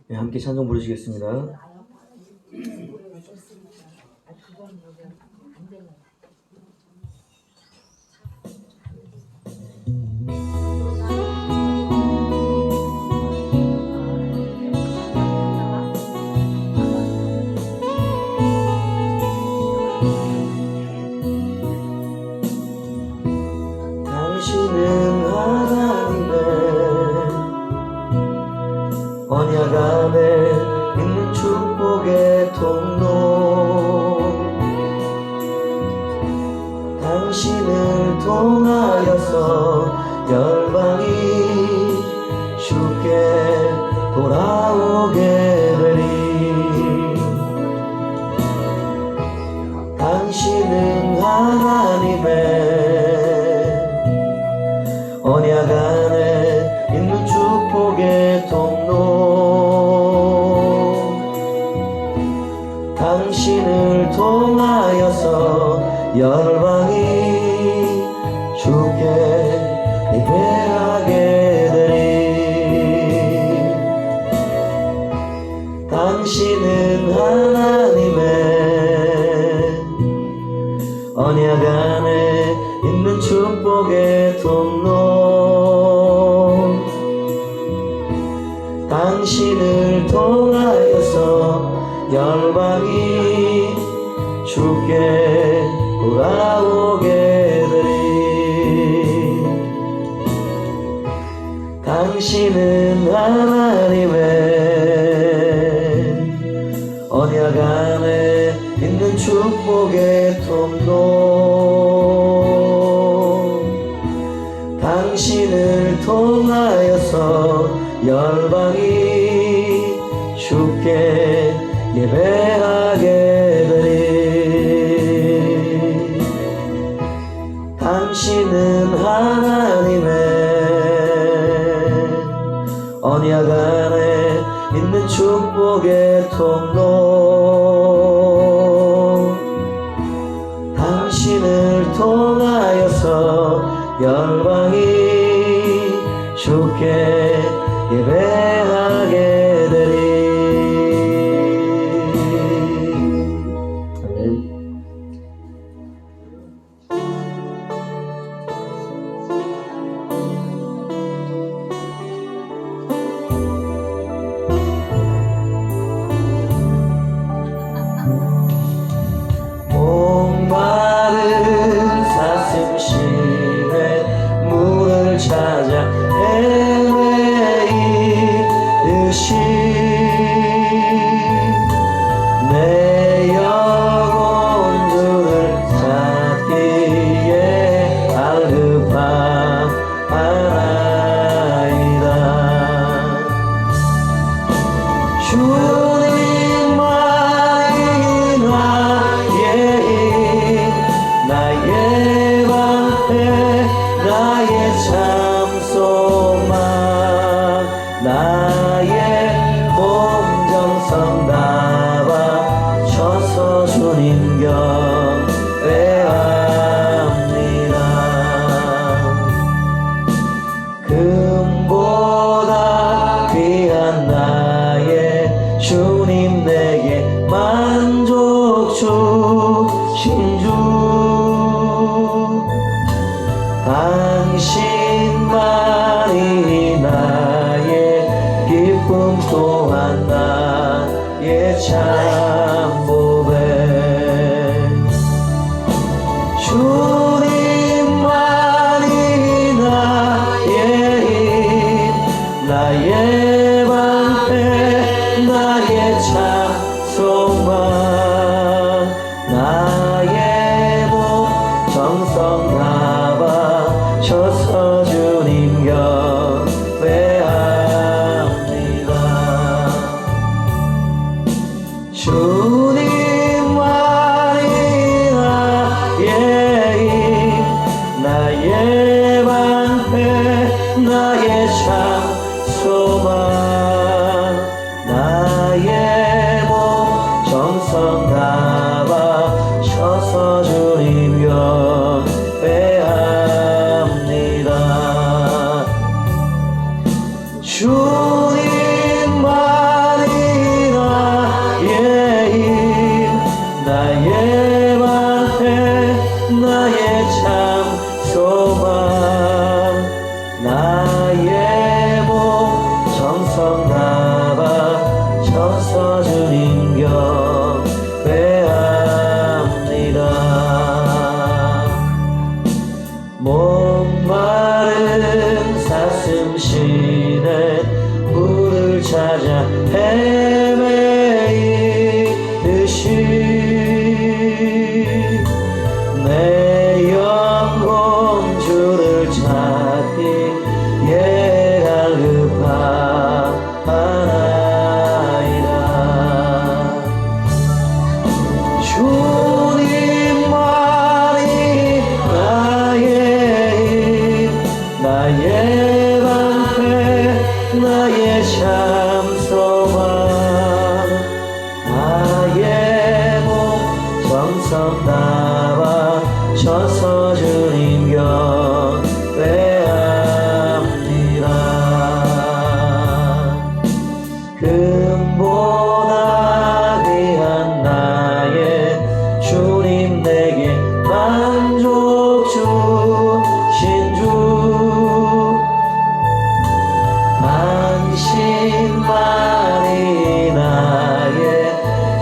네, 함께 찬송 부르시겠습니다. 당신은 하나님의 언약 안에 있는 축복의 통로, 당신을 통하여서 열방이 쉽게 돌아오게 되리. 당신은 하나님의 언약 안에 있는 축복의 통로, 당신을 통하여서 열방이 주께 예배하게 되리. 당신은 하나님의 언약 안에 있는 축복의 통로, 당신을 통하여서 열방이 주께 돌아오게 되리. 당신은 하나님의 언약 안에 있는 축복의 통로, 당신을 통하여서 열방이 주께 예배하게 되리. 당신은 하나님의 언약 안에 있는 축복의 통로, 당신을 통하여서 열방이 주께 예배하게 되리. 목마른 사슴심에 물을 찾아 헤매이듯이 내 영혼들을 찾기에 갈급하나이다. 주님만이 나의 방패, 나의 참소망, 나의 공정성 다 바쳐서 주님 경배합니다. 금보다 귀한 나의 주님, 내게 만족 주신 주, 당신만이 나의 기쁨 또한 나의 참보배. 주님만이 나의 힘, 나의 방패, 나의 참소망, 나의 복 정성 다 바쳐서 주님 경배합니다. 주님만이 나의 힘, 나의 방패, 나의 참소망, 나의 복 정성 다 바쳐서 주님 경배합니다. 주님만이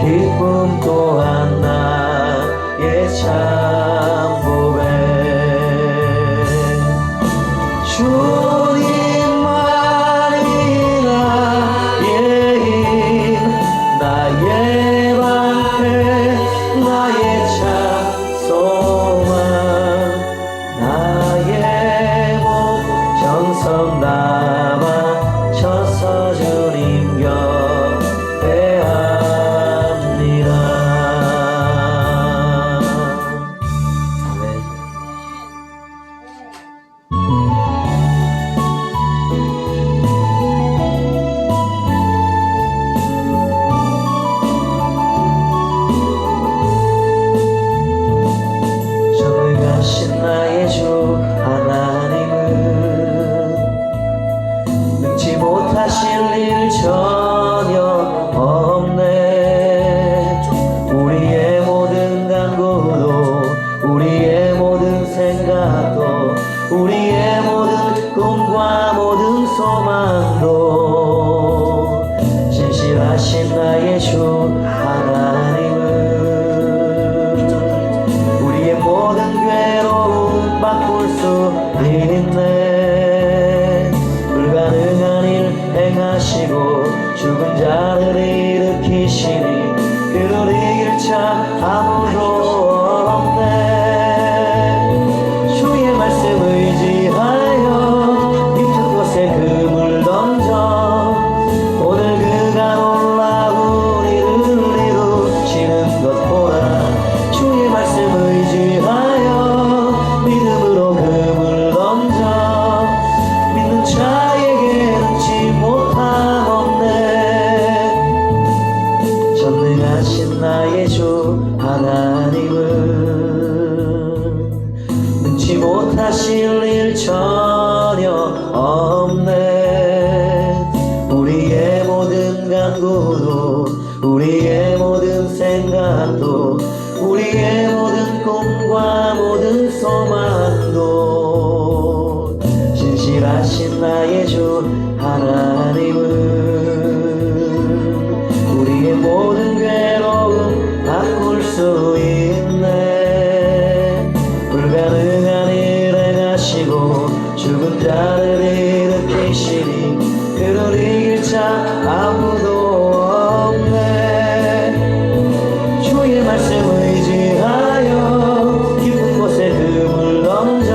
기쁨 또한 나의 참고백. 주님만이 나의 힘, 나의 방패, 나의 참 소망, 나의 목 정성 담아 서서 주님 곁에 합니다. 저를 가신 나의 주 하나님은 능치 못하실 일 전혀 없네. 우리의 모든 간구도, 우리의 모든 생각도, 우리의 모든 꿈과 모든 소망도 진실하신 나의 주 하나님은 우리의 모든 괴로움 바꿀 수 있네. 불가능한 일 행하시고 죽은 자를 일으키시니 그를 이길 자 아무도 없네. 주의 말씀 의지하여 깊은 곳에 금을 던져 오늘 그가 놀라운 일을 이루시는 것 보라. 주의 말씀 의지하여 믿음으로 금을 던져 믿는 자에게 능치 못함 없네. 전능하신 나의 주 하나님은 능치 못하실 일 전혀 없네. 우리의 모든 간구도, 우리의 모든 생각도, 우리의 모든 꿈과 모든 소망도 진실하신 나의 주 하나님은 우리의 모든 괴로움 바꿀 수 있네. 불가능한 일 행하시고 죽은 자를 일으키시니 그를 이길 자 아무도 없네. 주의 말씀 의지하여 깊은 곳에 금을 던져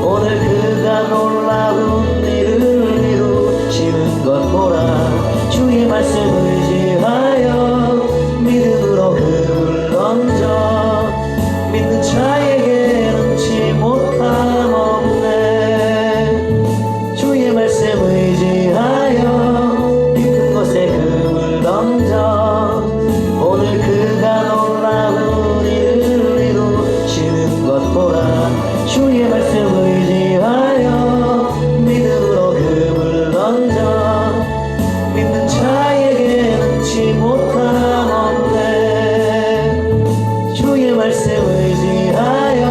오늘 그가 놀라운 일을 이루시는 것 보라. 주의 말씀 의지하여 믿음으로 금을 던져 믿는 자에게 능치 못함 없네. 주의 말씀 의지하여 깊은 곳에 금을 던져 오늘 그가 놀라운 일을 이루시는 것 보라. 주의 말씀 의지하여 믿음으로 금을 던져 믿는 자에게 능치 못함 없네. 주의 말씀 의지하여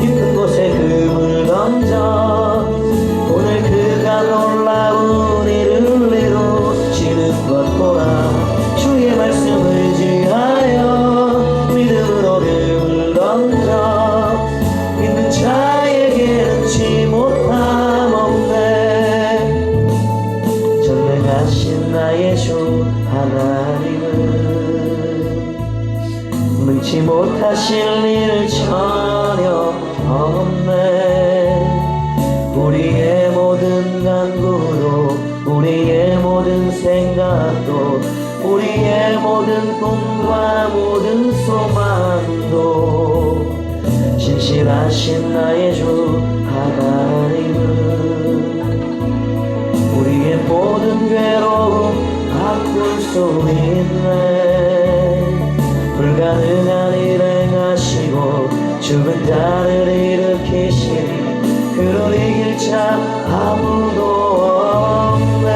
깊은 곳에 금을 던져 오늘 그가 놀라운 일을 이루시는 것 보라. 주의 말씀 의지하여 믿음으로 금을 던져 믿는 자에게 능치 못함 없네. 전능하신 나의 주 하나님은 능치 못하실 일 전혀 없네. 우리의 모든 간구도, 우리의 모든 생각도, 우리의 모든 꿈과 모든 소망도 진실하신 나의 주 하나님은 우리의 모든 괴로움 바꿀 수 있네. 불가능한 일 행하시고 죽은 자를 일으키시니 그를 이길 자 아무도 없네.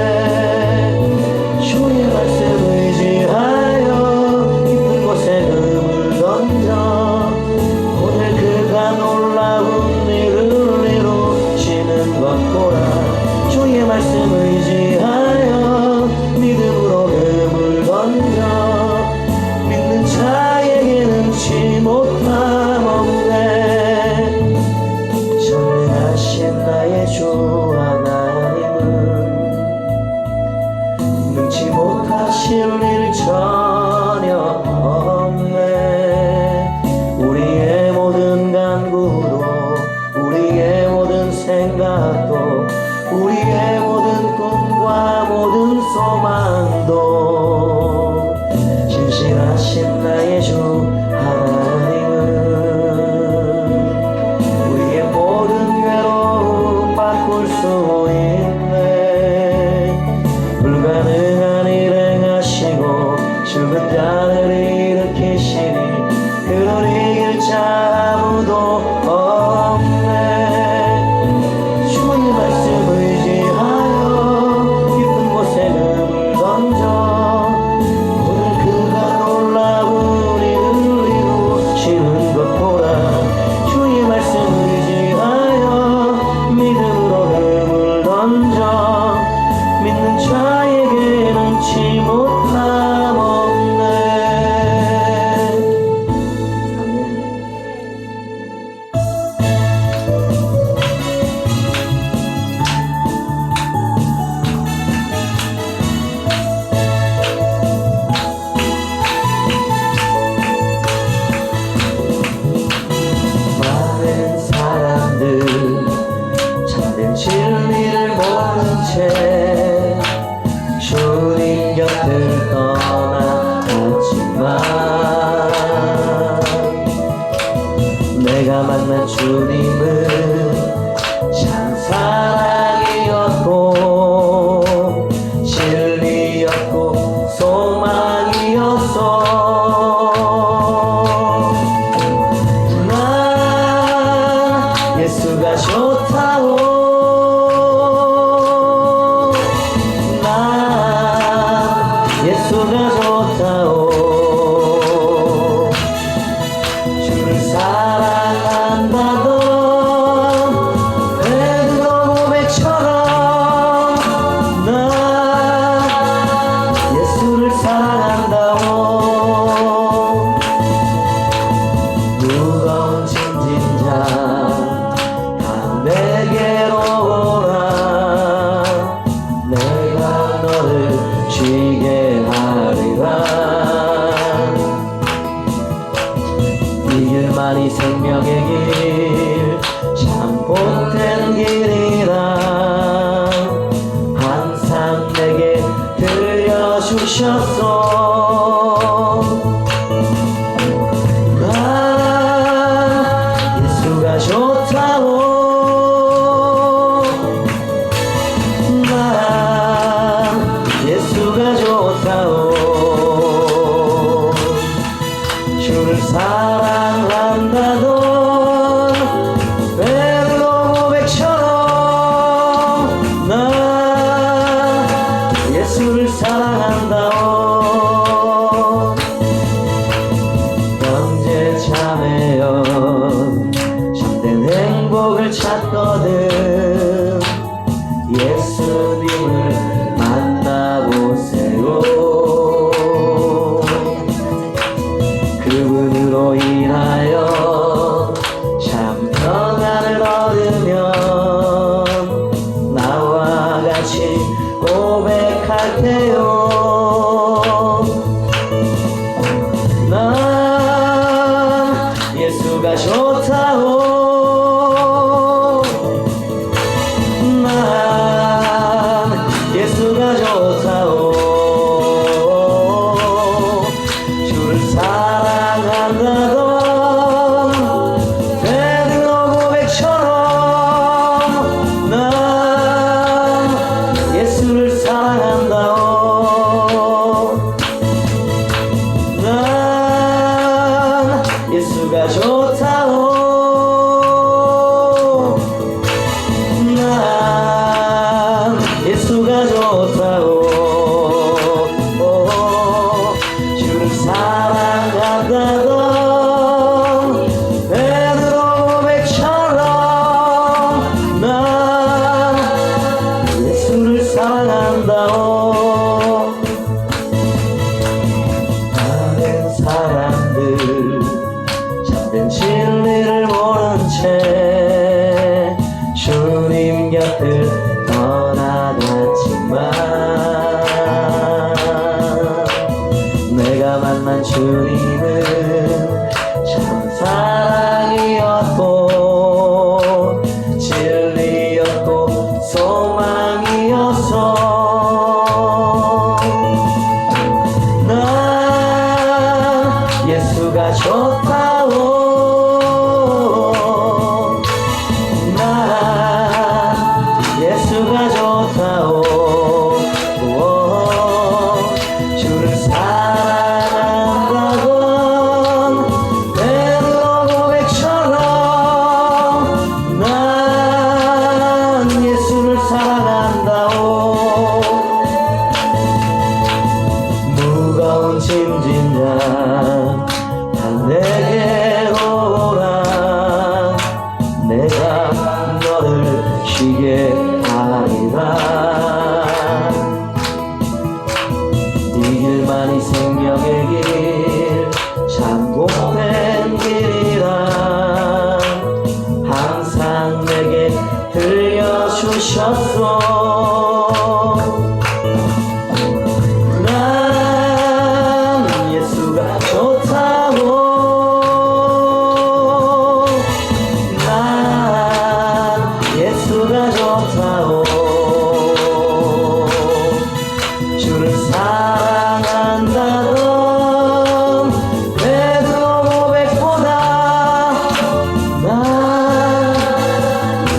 주의 말씀 의지하여 깊은 곳에 금을 던져 오늘 그가 놀라운 일을 이루시는 것 보라. 주의 말씀 의지하여 믿음으로 금을 던져 예수가 좋다오. 난 예수가 좋다오. 주를 사랑한다던 베드로 고백처럼 난 예수를 사랑한다오. 많은 사람들 참된 진리를 모른 채 주님 곁을 떠나갔지만 내가 만난 주님은 참 사랑이었고 진리였고 소망이었어. 난 예수가 좋다오. 난 예수가 좋다오. 주를 사랑한다던 베드로 고백처럼 난 예수를 사랑한다오. 무거운 짐진자 다 내게로 오라. 내가 너를 쉬게 하리라. 이 길만이 생명의 길 참 복된 길이라 항상 내게 들려주셨소. 난 예수가 좋다오. 난 예수가 좋다오. 주를 사랑한다던 베드로 고백보다 난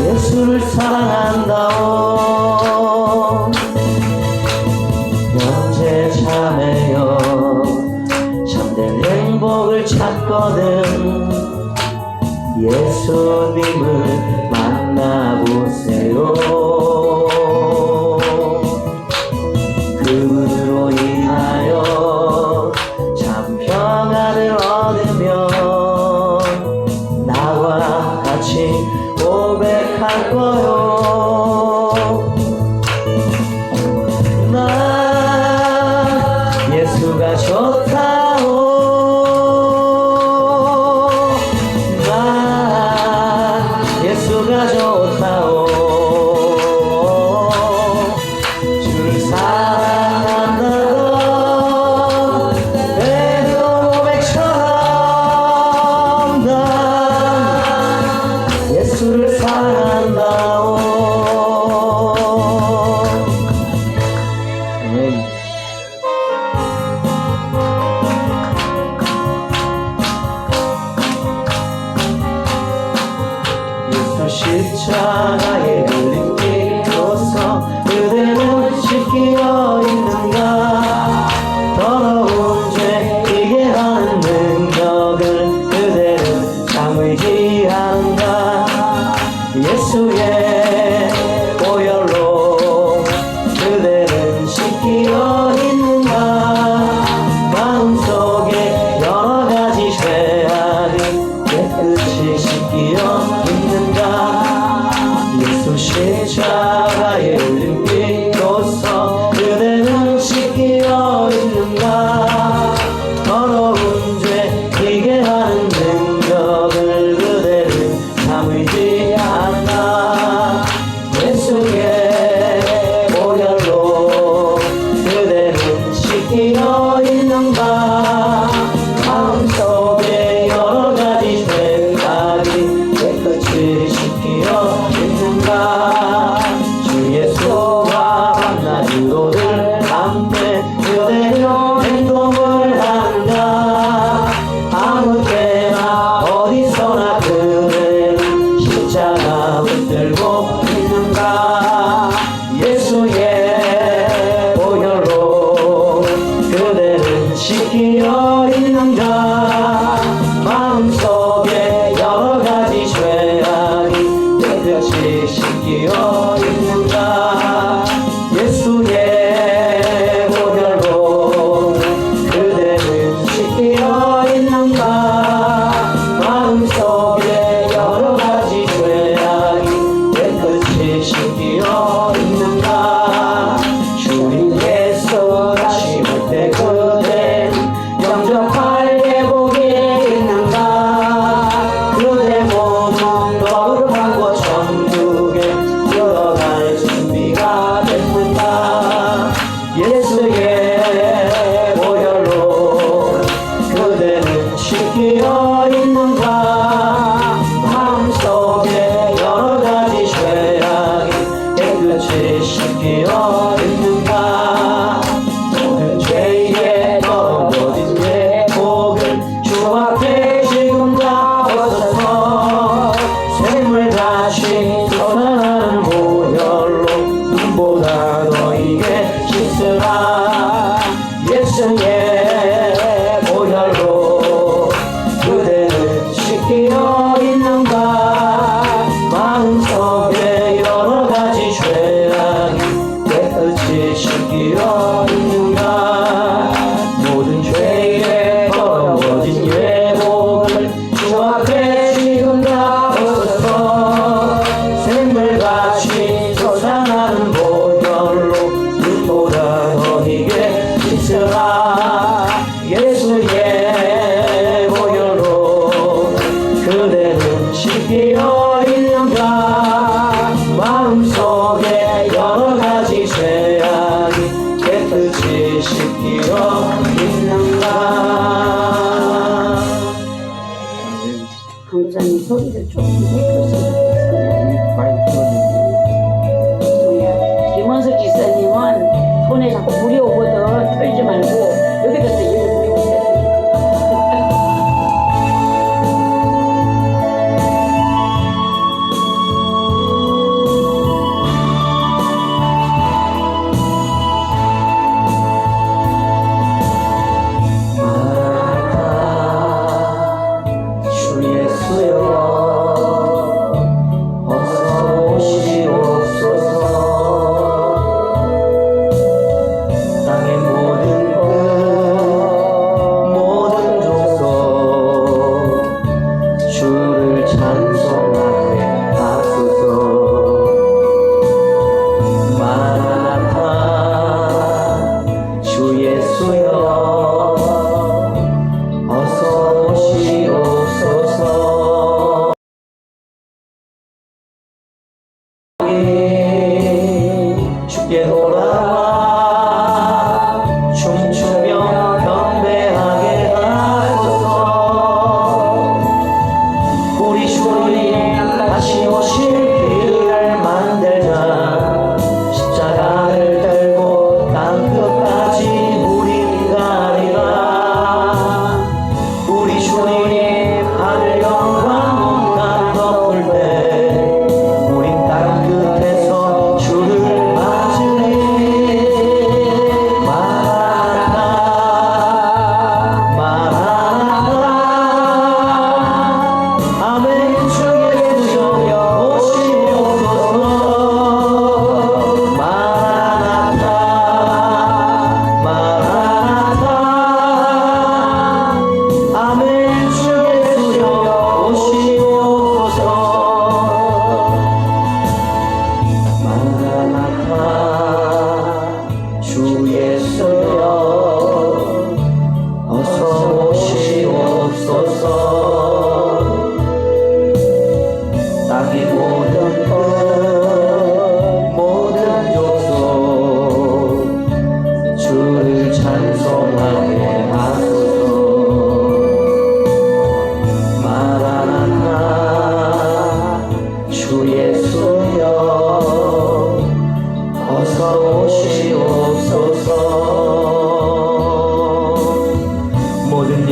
예수를 사랑한다오. 현재 참에요 참된 행복을 찾거든 예수님을 만나보세요. 그분으로 인하여 참 평안을 얻으면 나와 같이 고백할 거요. 난 예수가 좋다오. 난 예수가 좋다오. 주를 사랑한다던 베드로 고백처럼 난 예수를 사랑한다오. 예수 십자가의 흘림으로써 그대는 씻기어 있는가. 더러운 죄 이게 하는 능력을 그대는 참 의지하는가. 예수의 보혈로 그대는 씻기어 있는가. 마음속에 여러 가지 죄악이 깨끗이 씻기어 있는가. 예수 십자가의 흘림으로써 그대는 씻기어 있는가. 더러운 죄 이게 하는 능력을 그대는 참 의지하나. 예수의 보혈로 그대는 씻기어 있는가. 마음속에 여러 가지 생각이 깨끗이 씻기어 있는가. 주 예수와 만나 주로들 함께 그대로 행동을 한다. 아무 때나 어디서나 그대는 십자가 붙들고 있는가. 예수의 보혈로 그대는 씻기어 있는가. 마음속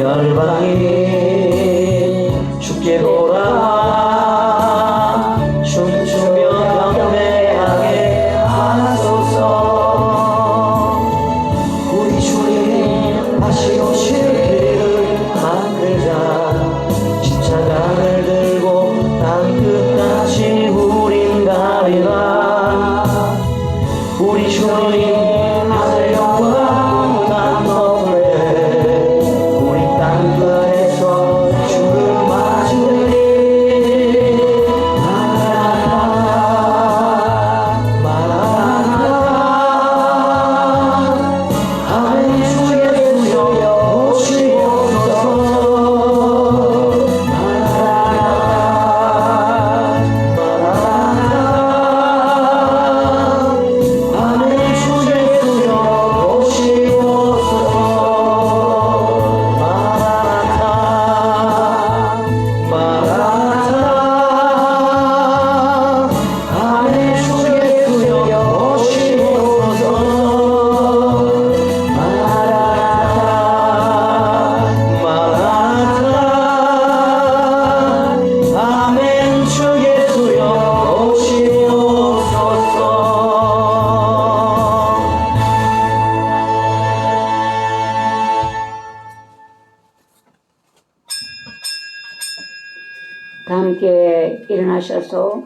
열방이 죽게 돌아 춤추며 경배하게 하소서. 우리 주님 다시 오실 길을 만들자. 십자가를 들고 땅끝까지 우린 가리라. 우리 주님 하늘 영광 땅덮을래. 우리 땅끝에서 주를 맞으리. 마라나타 마라나타 아멘. 주 예수여 오시옵소서. 다 함께 일어나셔서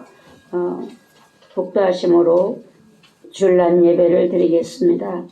복도하심으로 줄난 예배를 드리겠습니다.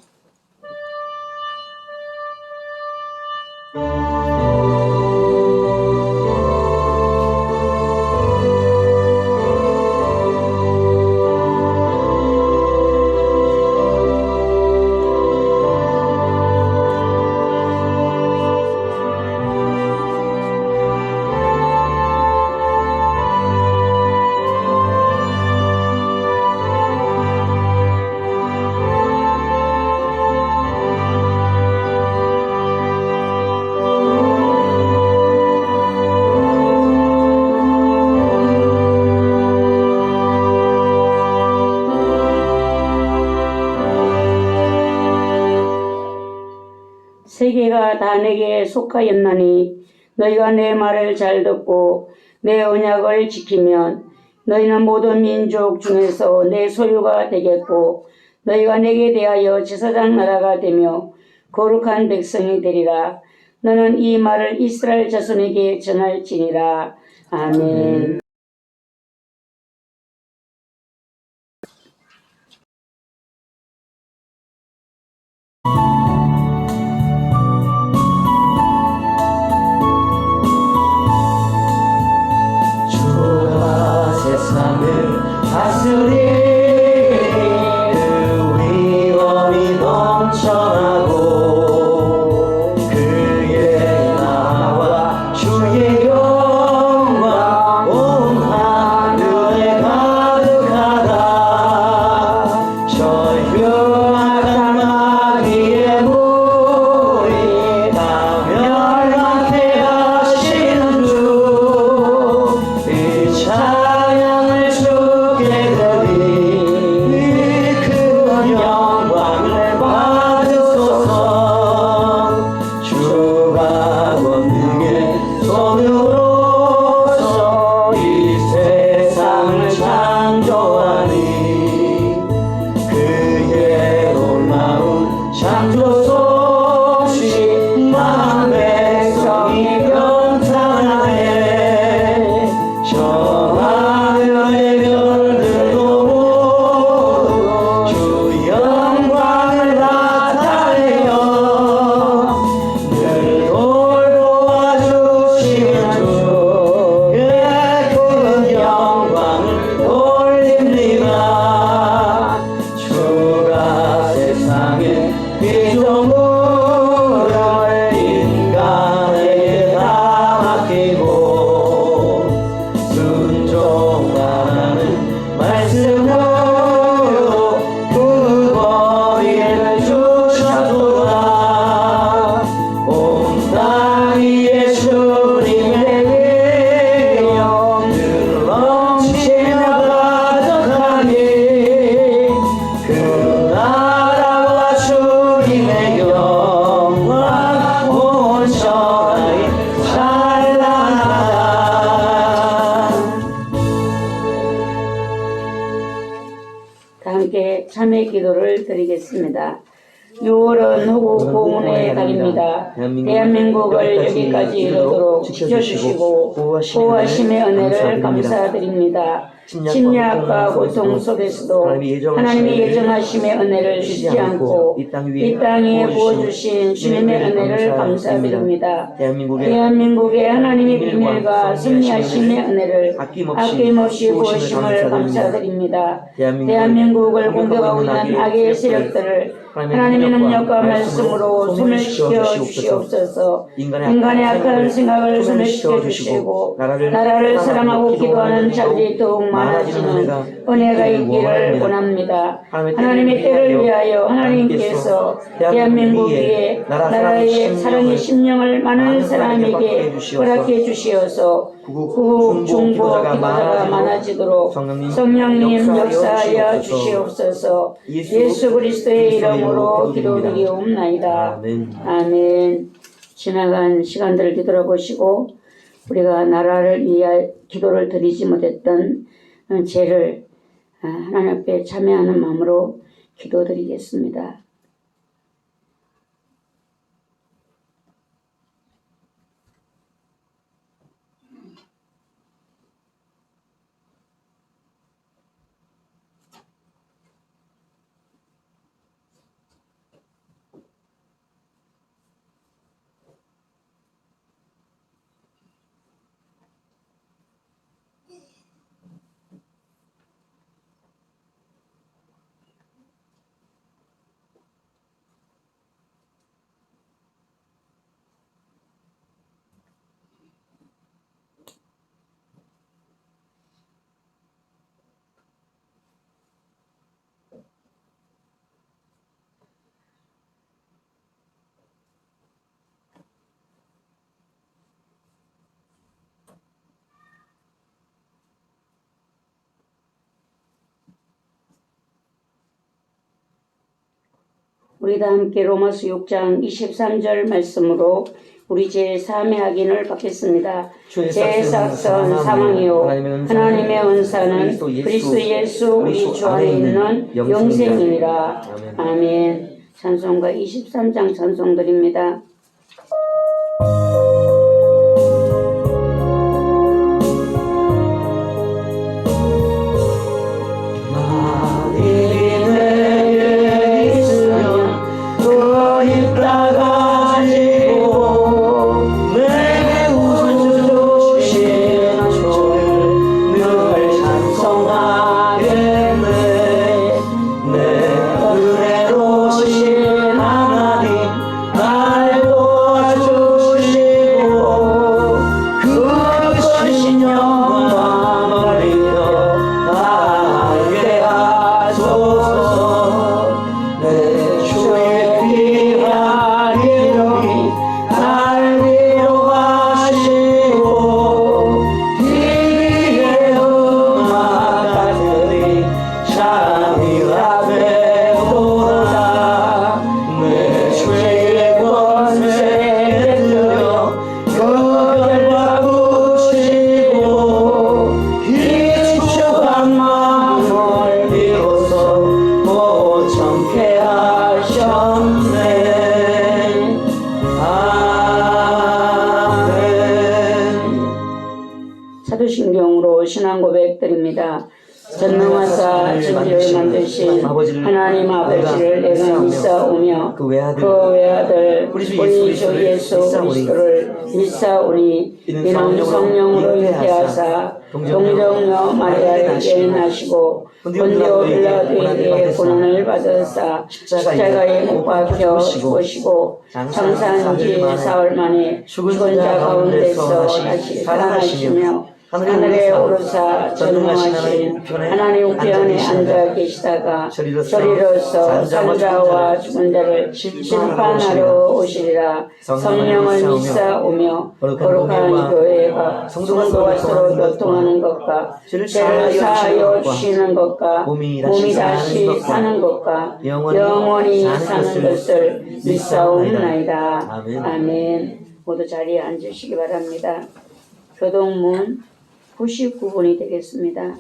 세계가 다 내게 속하였나니 너희가 내 말을 잘 듣고 내 언약을 지키면 너희는 모든 민족 중에서 내 소유가 되겠고 너희가 내게 대하여 제사장 나라가 되며 거룩한 백성이 되리라. 너는 이 말을 이스라엘 자손에게 전할지니라. 아멘. 주가 세상을 다스리니 그 위엄이 넘쳐나고 그의 나와 주의 영광 온 하늘에 가득하다. 저유한 마귀의 무리 다 멸망케 하시는 주 이 찬양을 주께 드리니 큰 영광을 받으소서. 주가 권능의 손으로서 이 세상을 창조하니 그의 놀라운 창조 솜씨 만 백성이 경탄하네. 저 하늘의 별들도 모두 주 영광을 나타내어 늘 기도를 드리겠습니다. 6월은 호국 고운의 달입니다. 대한민국을 여기까지 이르도록 지켜주시고 보호하심의 은혜를 감사드립니다. 침략과 고통 속에서도 하나님이 예정하심의 은혜를 쉬지 않고 이 땅에 부어주신 주님의 은혜를 감사드립니다. 대한민국의 하나님의 비밀과 승리하심의 은혜를 아낌없이 부으심을 감사드립니다. 대한민국을 공격하고 있는 악의 세력들을 하나님의 능력과 말씀으로 소멸시켜 주시옵소서. 인간의 악한 생각을 소멸시켜 주시고 나라를 사랑하고 기도하는 자들이 더욱 많아지는 은혜가 있기를 원합니다. 하나님의 때를 위하여 하나님께서 대한민국 위에 나라의 사랑의 심령을 많은 사람에게 허락해 주시어서 구국 중보 기도자가 많아지도록 성령님 역사하여 주시옵소서. 예수 그리스도의 이름으로 기도드리옵나이다. 아멘. 지나간 시간들을 뒤돌아보시고 우리가 나라를 위해 기도를 드리지 못했던 죄를 하나님 앞에 참여하는 마음으로 기도드리겠습니다. 우리 다 함께 로마서 6장 23절 말씀으로 우리 제3의 확인을 받겠습니다. 제4선 사망이요 하나님의 은사는 그리스도 예수 우리 주 안에 있는 영생이니라. 아멘. 찬송가 23장 찬송드립니다. 사도신경으로 신앙 고백드립니다. 전능하사 진리를 만드신 하나님 아버지를 내가 믿사오며 그 외아들 우리 주 예수 그리스도를 믿사오니 이는 성령으로 잉태하사 동정녀 마리아에게 나시고 본디오 빌라도에게 고난을 받으사 십자가에 못 박혀 죽으시고 장사한 지 사흘 만에 죽은 자 가운데서 다시 살아나시며 하늘에 오르사 전능하신 하나님 우편에 앉아 계시다가 저리로서 산자와 죽은 자를 심판하러 오시리라. 성령을 믿사오며 거룩한 교회가 성도가 서로 교통하는 것과 죄를 사하여 주시는 것과 몸이 다시 사는 것과 영원히 사는 것을 믿사옵나이다. 아멘. 모두 자리에 앉으시기 바랍니다. 교동문 99분이 되겠습니다.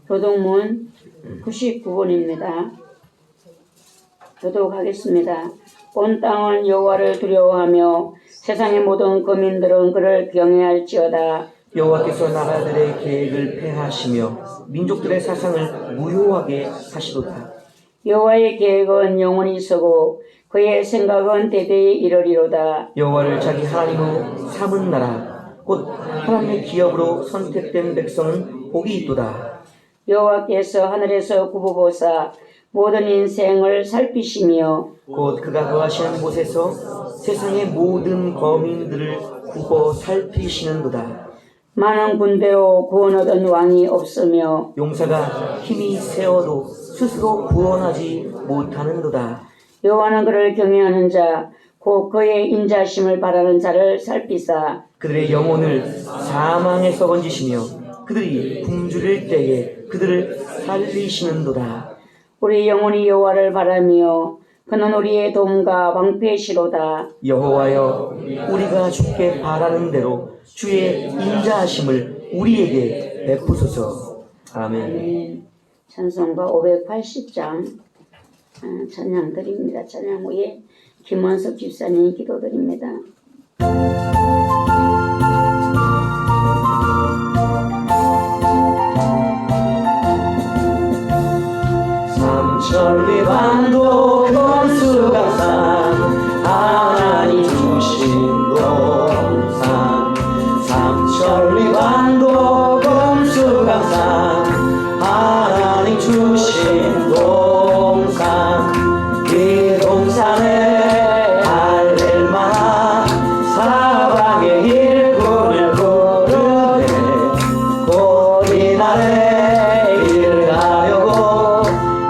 교동문 99번입니다. 교독하겠습니다. 온 땅은 여호와를 두려워하며 세상의 모든 거민들은 그를 경외할지어다. 여호와께서 나라들의 계획을 폐하시며 민족들의 사상을 무효하게 하시도다. 여호와의 계획은 영원히 서고 그의 생각은 대대에 이르리로다. 여호와를 자기 하나님으로 삼은 나라 곧 하나님의 기업으로 선택된 백성은 복이 있도다. 여호와께서 하늘에서 굽어보사 모든 인생을 살피시며 곧 그가 거하시는 곳에서 세상의 모든 거민들을 굽어 살피시는도다. 많은 군대로 구원 얻은 왕이 없으며 용사가 힘이 세어도 스스로 구원하지 못하는도다. 여호와는 그를 경외하는 자 곧 그의 인자심을 바라는 자를 살피사 그들의 영혼을 사망에서 건지시며 그들이 굶주릴 때에 그들을 살리시는도다. 우리 영혼이 여호와를 바라며 그는 우리의 도움과 방패시로다. 여호와여, 우리가 주께 바라는 대로 주의 인자하심을 우리에게 베푸소서. 아멘. 찬송가 580장 찬양 드립니다. 찬양 후에 김원석 집사님 기도드립니다. 삼천리 반도 금수강산 하나님 주신 동산 삼천리 반도 금수강산 하나님 주신 동산 이 동산에 할렐마나 사방의 일꾼을 부르네 곧 이날에 일가려고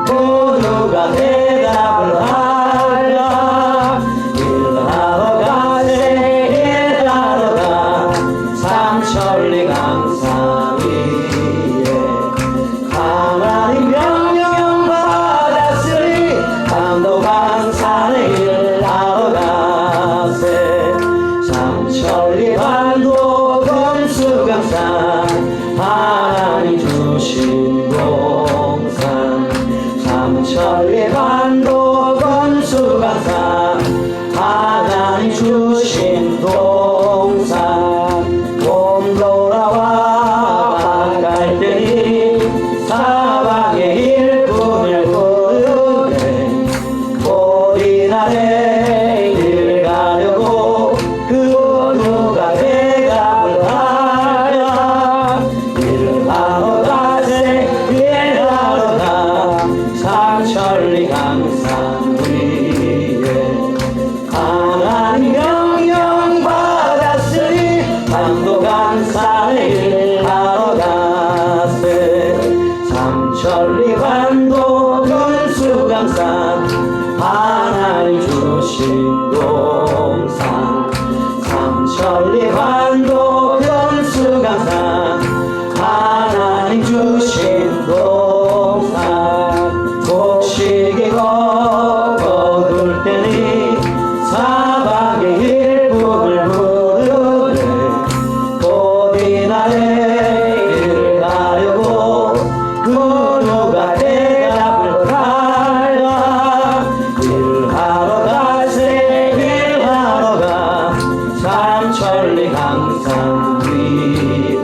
모두가 대답을 하라 일하러 가세 일하러 가 삼천리 강산 위에 하나님 명령 받았으니 강도 강산에 일하러 가세 삼천리 반도 금수강산 하나님 주신 동산 삼천리 반도 금수강산 하나님 주신 동산 봄 돌아와 밭갈 때니 사방의 일꾼을 부르네 곧 이날에 일 가려고 그 누가 대답을 하랴 일하러 가세 일하러 가 삼천리 강산 위에 하나님 명령 받았으니 반도 강산에 일하러 가세 삼천리 반도 금수강산 하나님 주신 동산 삼천리 반도 금수강산 하나님 주신 동산 곡식이 거둘 때니 사방의 일꾼을 부르네 곧 이날에 일을 가려고 그 누가 대답을 하라 일하러 가세 일하러 가 삼천리 강산 위에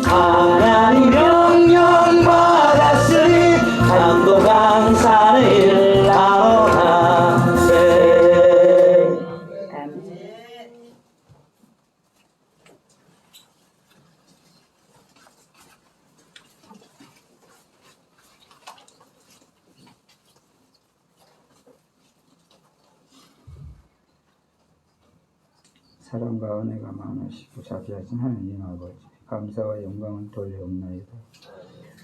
하나님 명령 받았으니 강도 강산에 일하러 가세. 사랑과 은혜가 많으시고 자비하신 하나님 아버지, 감사와 영광을 돌려옵나이다.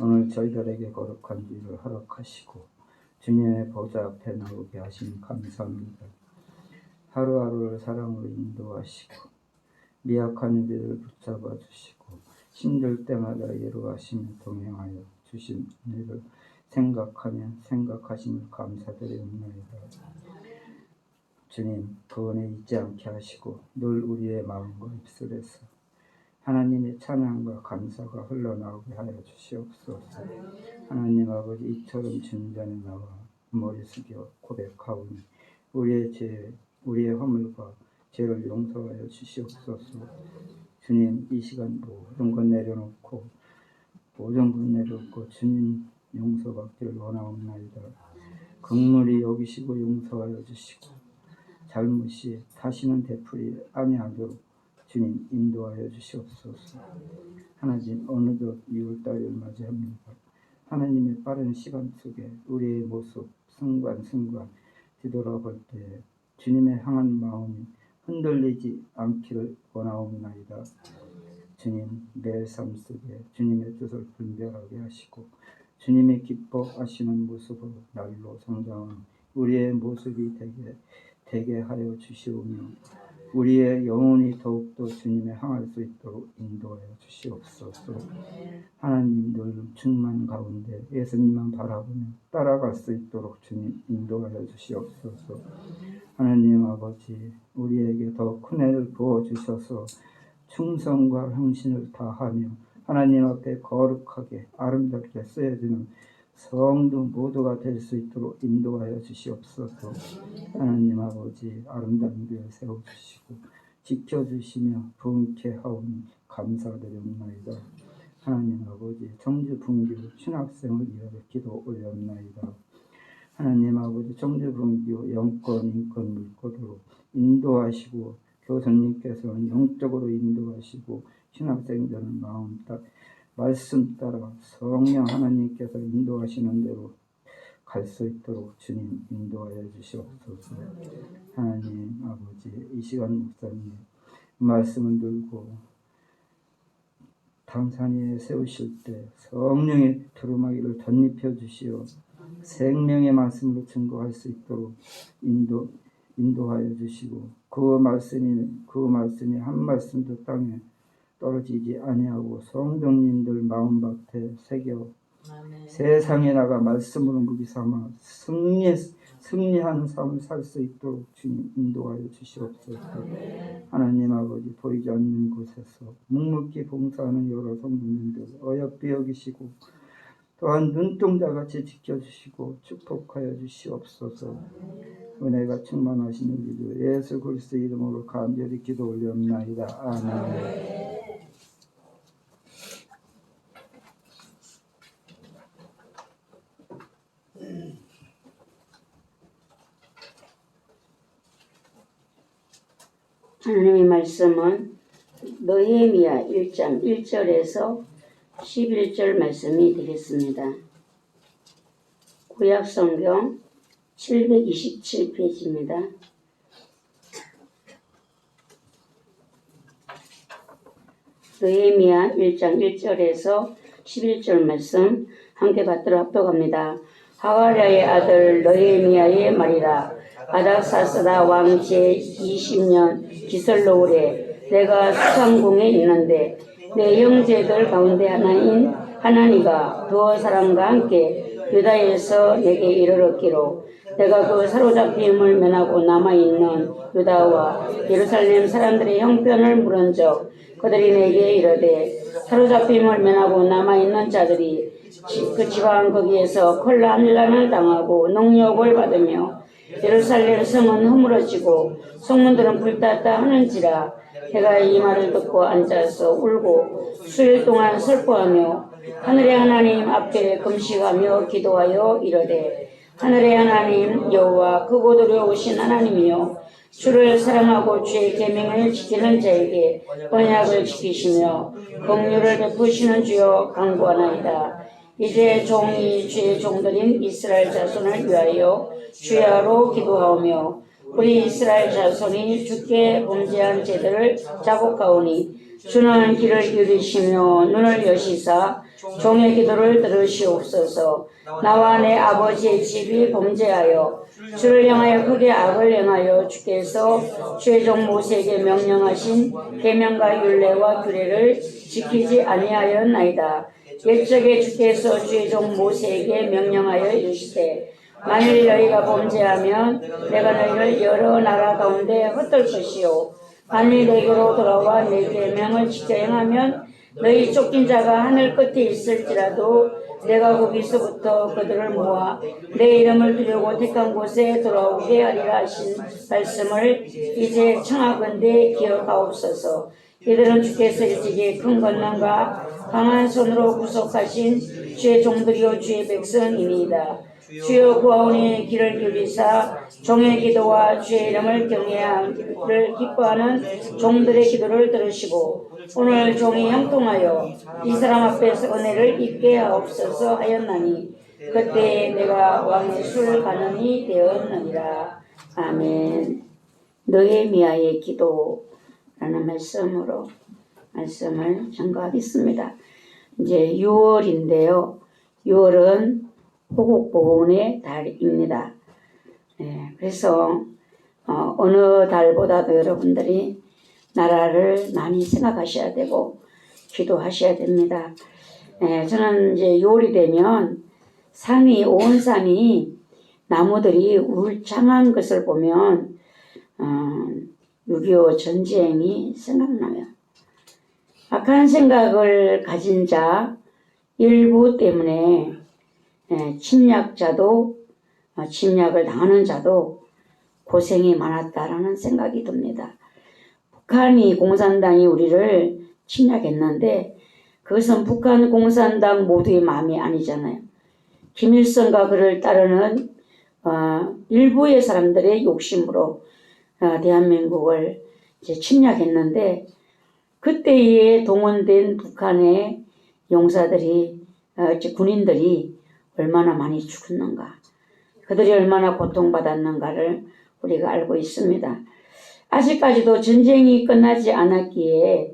오늘 저희들에게 거룩한 일을 허락하시고 주님의 보좌 앞에 나오게 하시니 감사합니다. 하루하루를 사랑으로 인도하시고 미약한 이들을 붙잡아 주시고 힘들 때마다 위로하시며 동행하여 주신 은혜를 생각하며 생각하심을 감사드리옵나이다. 주님, 그 은혜 잊지 않게 하시고 늘 우리의 마음과 입술에서 하나님의 찬양과 감사가 흘러나오게 하여 주시옵소서. 하나님 아버지, 이처럼 주님 전에 나와 머리 숙여 고백하오니 우리의 죄, 우리의 허물과 죄를 용서하여 주시옵소서. 주님, 이 시간 모든 것 내려놓고 주님 용서받기를 원하옵나이다. 긍휼히 여기시고 용서하여 주시고 잘못이 다시는 되풀이 아니하도록 주님 인도하여 주시옵소서. 하나님, 어느덧 2월달을 맞이합니다. 하나님의 빠른 시간 속에 우리의 모습 순간 뒤돌아볼 때에 주님의 향한 마음이 흔들리지 않기를 원하옵나이다. 주님, 내 삶 속에 주님의 뜻을 분별하게 하시고 주님의 기뻐하시는 모습으로 날로 성장하는 우리의 모습이 되게 하여 주시오며 우리의 영혼이 더욱더 주님에 향할 수 있도록 인도하여 주시옵소서. 하나님, 늘 충만 가운데 예수님만 바라보며 따라갈 수 있도록 주님 인도하여 주시옵소서. 하나님 아버지, 우리에게 더 큰 애를 부어주셔서 충성과 헌신을 다하며 하나님 앞에 거룩하게 아름답게 쓰여지는 성도 모두가 될 수 있도록 인도하여 주시옵소서. 하나님 아버지, 아름다운 교회 세워주시고 지켜주시며 부흥케 하오니 감사드립니다. 하나님 아버지, 청주 분교 신학생을 위하여 기도 올렸나이다. 하나님 아버지, 청주 분교 영권 인권 물꼬도로 인도하시고 교수님께서는 영적으로 인도하시고 신학생들은 말씀 따라 성령 하나님께서 인도하시는 대로 갈 수 있도록 주님 인도하여 주시옵소서. 하나님 아버지, 이 시간 목사님 말씀을 들고 당산에 세우실 때 성령의 두루마기를 덧입혀 주시어 생명의 말씀으로 증거할 수 있도록 인도하여 주시고 그 말씀이 한 말씀도 땅에 떨어지지 아니하고 성도님들 마음밭에 새겨 세상에 나가 말씀으로 무기 삼아 승리하는 삶을 살 수 있도록 주님 인도하여 주시옵소서. 하나님 아버지, 보이지 않는 곳에서 묵묵히 봉사하는 여러 성도님들 어여삐 여기시고 또한 눈동자같이 지켜주시고 축복하여 주시옵소서. 은혜가 충만하신 우리 주 예수 그리스도 이름으로 간절히 기도 올리옵나이다. 아멘. 하나님의 말씀은 느헤미야 1장 1절에서 11절 말씀이 되겠습니다. 구약성경 727페이지입니다. 느헤미야 1장 1절에서 11절 말씀 함께 받도록 합독합니다. 하가랴의 아들 느헤미야의 말이라. 아닥사스다 왕 제20년 기슬로울에 내가 수상궁에 있는데 내 형제들 가운데 하나인 하나니가 두 사람과 함께 유다에서 내게 이르렀기로 내가 그 사로잡힘을 면하고 남아있는 유다와 예루살렘 사람들의 형편을 물은적 그들이 내게 이르되 사로잡힘을 면하고 남아있는 자들이 그 지방 거기에서 콜란난을 당하고 능욕을 받으며 예루살렘 성은 허물어지고 성문들은 불탔다 하는지라. 내가 이 말을 듣고 앉아서 울고 수일 동안 슬퍼하며 하늘의 하나님 앞에 금식하며 기도하여 이르되 하늘의 하나님 여호와 크고 두려우신 하나님이여 주를 사랑하고 주의 계명을 지키는 자에게 언약을 지키시며 긍휼을 베푸시는 주여 간구하나이다. 이제 종이 주의 종들인 이스라엘 자손을 위하여 주야로 기도하오며 우리 이스라엘 자손이 주께 범죄한 죄들을 자복하오니 주는 귀를 기울이시며 눈을 여시사 종의 기도를 들으시옵소서. 나와 내 아버지의 집이 범죄하여 주를 향하여 크게 악을 행하여 주께서 주의 종 모세에게 명령하신 계명과 율례와 규례를 지키지 아니하였나이다. 옛적에 주께서 주의 종 모세에게 명령하여 이르시되 만일 너희가 범죄하면 내가 너희를 여러 나라 가운데 흩을 것이요 만일 내게로 돌아와 내 계명을 지켜 행하면 너희 쫓긴 자가 하늘 끝에 있을지라도 내가 거기서부터 그들을 모아 내 이름을 두려고 택한 곳에 돌아오게 하리라 하신 말씀을 이제 청하건대 기억하옵소서. 이들은 주께서 일찍이 큰 권능과 강한 손으로 구속하신 주의 종들이요 주의 백성이니이다. 주여 구하오니 귀를 기울이사 종의 기도와 주의 이름을 경외함을 기뻐하는 종들의 기도를 들으시고 오늘 종이 형통하여 이 사람 앞에서 은혜를 입게 하옵소서 하였나니 그때 내가 왕의 술 가는이 되었느니라. 아멘. 느헤미야의 기도라는 말씀을 전가하겠습니다. 이제 6월인데요. 6월은 호국보훈의 달입니다. 그래서 어느 달보다도 여러분들이 나라를 많이 생각하셔야 되고 기도하셔야 됩니다. 저는 이제 6월이 되면 온 산이 나무들이 울창한 것을 보면 6.25 전쟁이 생각나요. 악한 생각을 가진 자 일부 때문에 침략을 당하는 자도 고생이 많았다라는 생각이 듭니다. 북한이 공산당이 우리를 침략했는데 그것은 북한 공산당 모두의 마음이 아니잖아요. 김일성과 그를 따르는 일부의 사람들의 욕심으로 대한민국을 이제 침략했는데 그때에 동원된 북한의 용사들이 군인들이 얼마나 많이 죽었는가, 그들이 얼마나 고통받았는가를 우리가 알고 있습니다. 아직까지도 전쟁이 끝나지 않았기에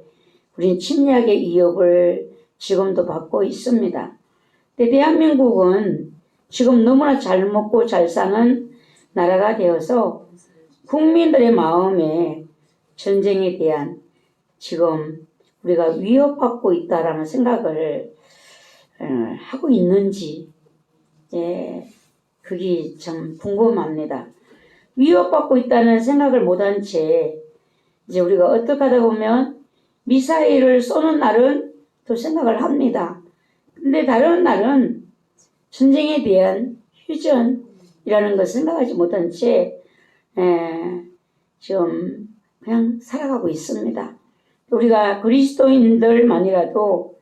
우린 침략의 위협을 지금도 받고 있습니다. 근데 대한민국은 지금 너무나 잘 먹고 잘 사는 나라가 되어서 국민들의 마음에 전쟁에 대한 지금 우리가 위협받고 있다라는 생각을 하고 있는지 그게 참 궁금합니다. 위협받고 있다는 생각을 못한 채 이제 우리가 어떻게 하다 보면 미사일을 쏘는 날은 또 생각을 합니다. 근데 다른 날은 전쟁에 대한 휴전이라는 것을 생각하지 못한 채 지금 그냥 살아가고 있습니다. 우리가 그리스도인들만이라도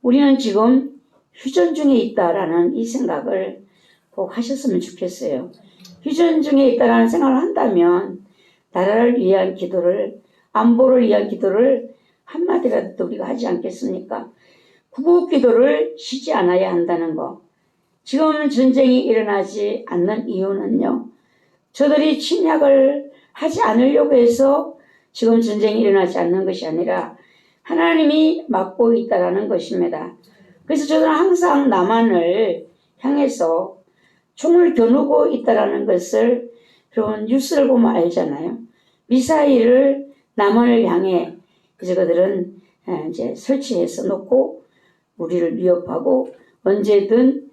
우리는 지금 휴전 중에 있다라는 이 생각을 꼭 하셨으면 좋겠어요. 휴전 중에 있다라는 생각을 한다면 나라를 위한 기도를, 안보를 위한 기도를 한마디라도 우리가 하지 않겠습니까? 구국 기도를 쉬지 않아야 한다는 거. 지금 전쟁이 일어나지 않는 이유는요, 저들이 침략을 하지 않으려고 해서 지금 전쟁이 일어나지 않는 것이 아니라 하나님이 막고 있다라는 것입니다. 그래서 저는 항상 남한을 향해서 총을 겨누고 있다라는 것을 여러분 뉴스를 보면 알잖아요. 미사일을 남한을 향해 그들은 이제 설치해서 놓고 우리를 위협하고 언제든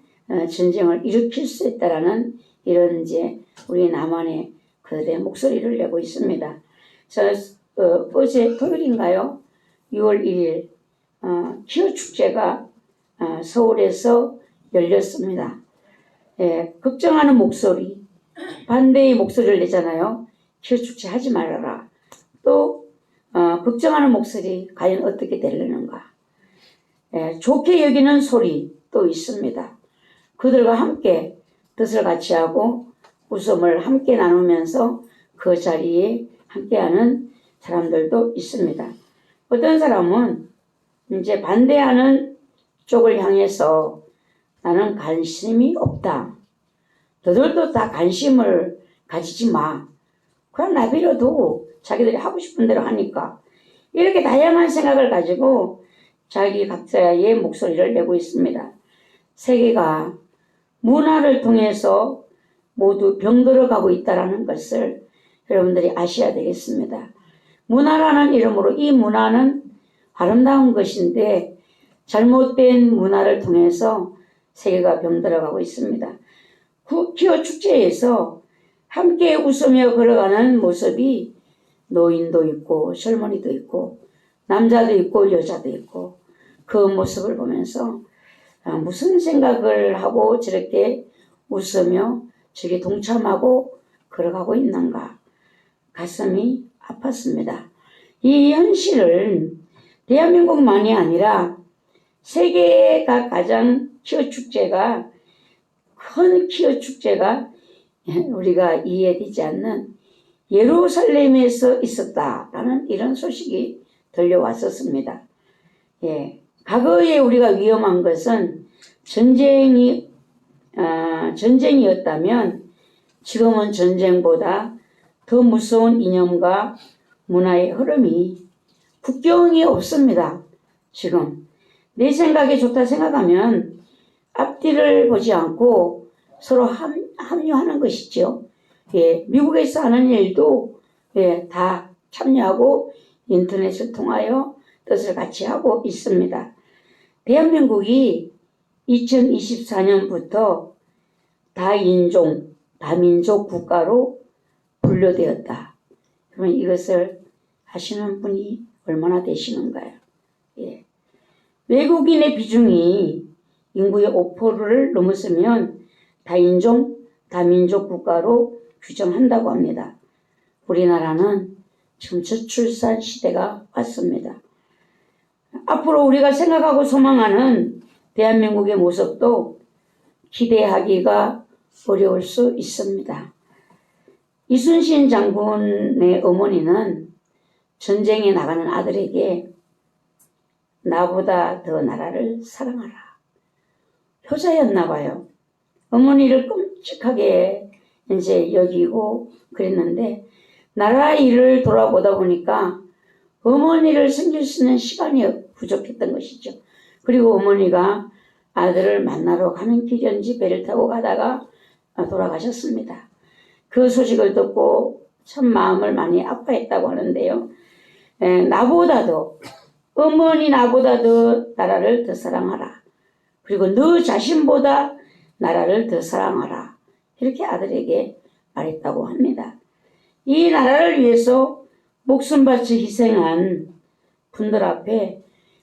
전쟁을 일으킬 수 있다라는 이런 이제 우리 남한의 그들의 목소리를 내고 있습니다. 그래서 어제 토요일인가요? 6월 1일 기호 축제가 서울에서 열렸습니다. 걱정하는 목소리, 반대의 목소리를 내잖아요. 기호 축제 하지 말아라. 또 걱정하는 목소리 과연 어떻게 되려는가. 좋게 여기는 소리 또 있습니다. 그들과 함께 뜻을 같이 하고 웃음을 함께 나누면서 그 자리에 함께하는 사람들도 있습니다. 어떤 사람은 이제 반대하는 쪽을 향해서 나는 관심이 없다. 너들도 다 관심을 가지지 마. 그냥 나비로도 자기들이 하고 싶은 대로 하니까. 이렇게 다양한 생각을 가지고 자기 각자의 목소리를 내고 있습니다. 세계가 문화를 통해서 모두 병들어 가고 있다는 것을 여러분들이 아셔야 되겠습니다. 문화라는 이름으로 이 문화는 아름다운 것인데 잘못된 문화를 통해서 세계가 병들어 가고 있습니다. 기호 축제에서 함께 웃으며 걸어가는 모습이 노인도 있고 젊은이도 있고 남자도 있고 여자도 있고 그 모습을 보면서 무슨 생각을 하고 저렇게 웃으며 저게 동참하고 걸어가고 있는가 가슴이 아팠습니다. 이 현실을 대한민국만이 아니라 세계가 가장 키어 축제가 큰 키어 축제가 우리가 이해되지 않는 예루살렘에서 있었다라는 이런 소식이 들려왔었습니다. 과거에 우리가 위험한 것은 전쟁이었다면 지금은 전쟁보다 더 무서운 이념과 문화의 흐름이 국경이 없습니다. 지금 내 생각이 좋다 생각하면 앞뒤를 보지 않고 서로 합류하는 것이죠. 미국에서 하는 일도 다 참여하고 인터넷을 통하여 뜻을 같이 하고 있습니다. 대한민국이 2024년부터 다인종, 다민족 국가로 분류되었다. 그러면 이것을 하시는 분이 얼마나 되시는가요? 외국인의 비중이 인구의 5%를 넘었으면 다인종, 다민족 국가로 규정한다고 합니다. 우리나라는 지금 저출산 시대가 왔습니다. 앞으로 우리가 생각하고 소망하는 대한민국의 모습도 기대하기가 어려울 수 있습니다. 이순신 장군의 어머니는 전쟁에 나가는 아들에게 나보다 더 나라를 사랑하라. 효자였나 봐요. 어머니를 끔찍하게 이제 여기고 그랬는데 나라 일을 돌아보다 보니까 어머니를 섬길 수 있는 시간이 부족했던 것이죠. 그리고 어머니가 아들을 만나러 가는 길이었는지 배를 타고 가다가 돌아가셨습니다. 그 소식을 듣고 참 마음을 많이 아파했다고 하는데요. 나보다도 어머니 나보다도 나라를 더 사랑하라. 그리고 너 자신보다 나라를 더 사랑하라. 이렇게 아들에게 말했다고 합니다. 이 나라를 위해서 목숨 바쳐 희생한 분들 앞에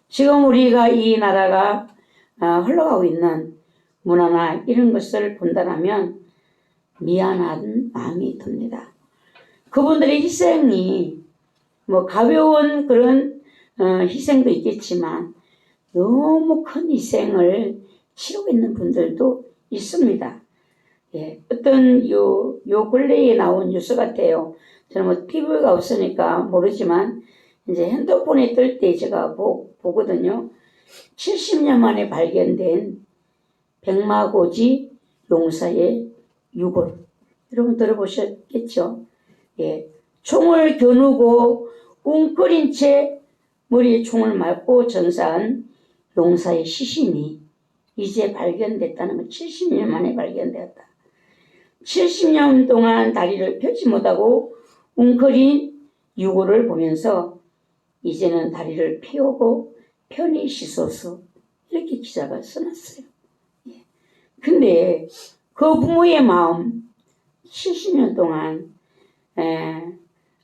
지금 우리가 이 나라가 흘러가고 있는 문화나 이런 것을 본다면 미안한 마음이 듭니다. 그분들의 희생이 가벼운 그런 희생도 있겠지만 너무 큰 희생을 치르고 있는 분들도 있습니다. 어떤 요 근래에 나온 뉴스 같아요. 저는 TV가 없으니까 모르지만 이제 핸드폰에 뜰 때 제가 보거든요. 70년 만에 발견된 백마고지 용사의 유골. 여러분 들어보셨겠죠? 총을 겨누고 웅크린 채 머리에 총을 맞고 전사한 용사의 시신이 이제 발견됐다는 건 70년 만에 발견되었다. 70년 동안 다리를 펴지 못하고 웅크린 유골을 보면서 이제는 다리를 펴고 편히 씻어서 이렇게 기사가 써놨어요. 근데 그 부모의 마음 70년 동안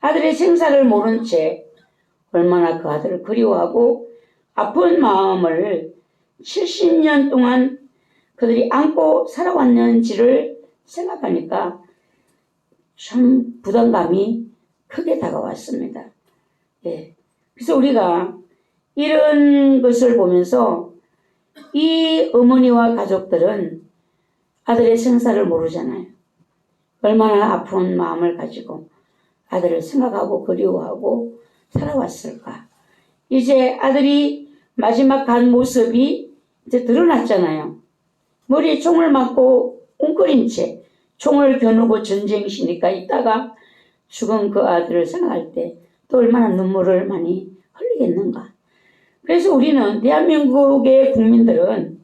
아들의 생사를 모른 채 얼마나 그 아들을 그리워하고 아픈 마음을 70년 동안 그들이 안고 살아왔는지를 생각하니까 참 부담감이 크게 다가왔습니다. 그래서 우리가 이런 것을 보면서 이 어머니와 가족들은 아들의 생사를 모르잖아요. 얼마나 아픈 마음을 가지고 아들을 생각하고 그리워하고 살아왔을까. 이제 아들이 마지막 간 모습이 이제 드러났잖아요. 머리에 총을 맞고 웅크린 채 총을 겨누고 전쟁시니까 있다가 죽은 그 아들을 생각할 때 또 얼마나 눈물을 많이 흘리겠는가. 그래서 우리는 대한민국의 국민들은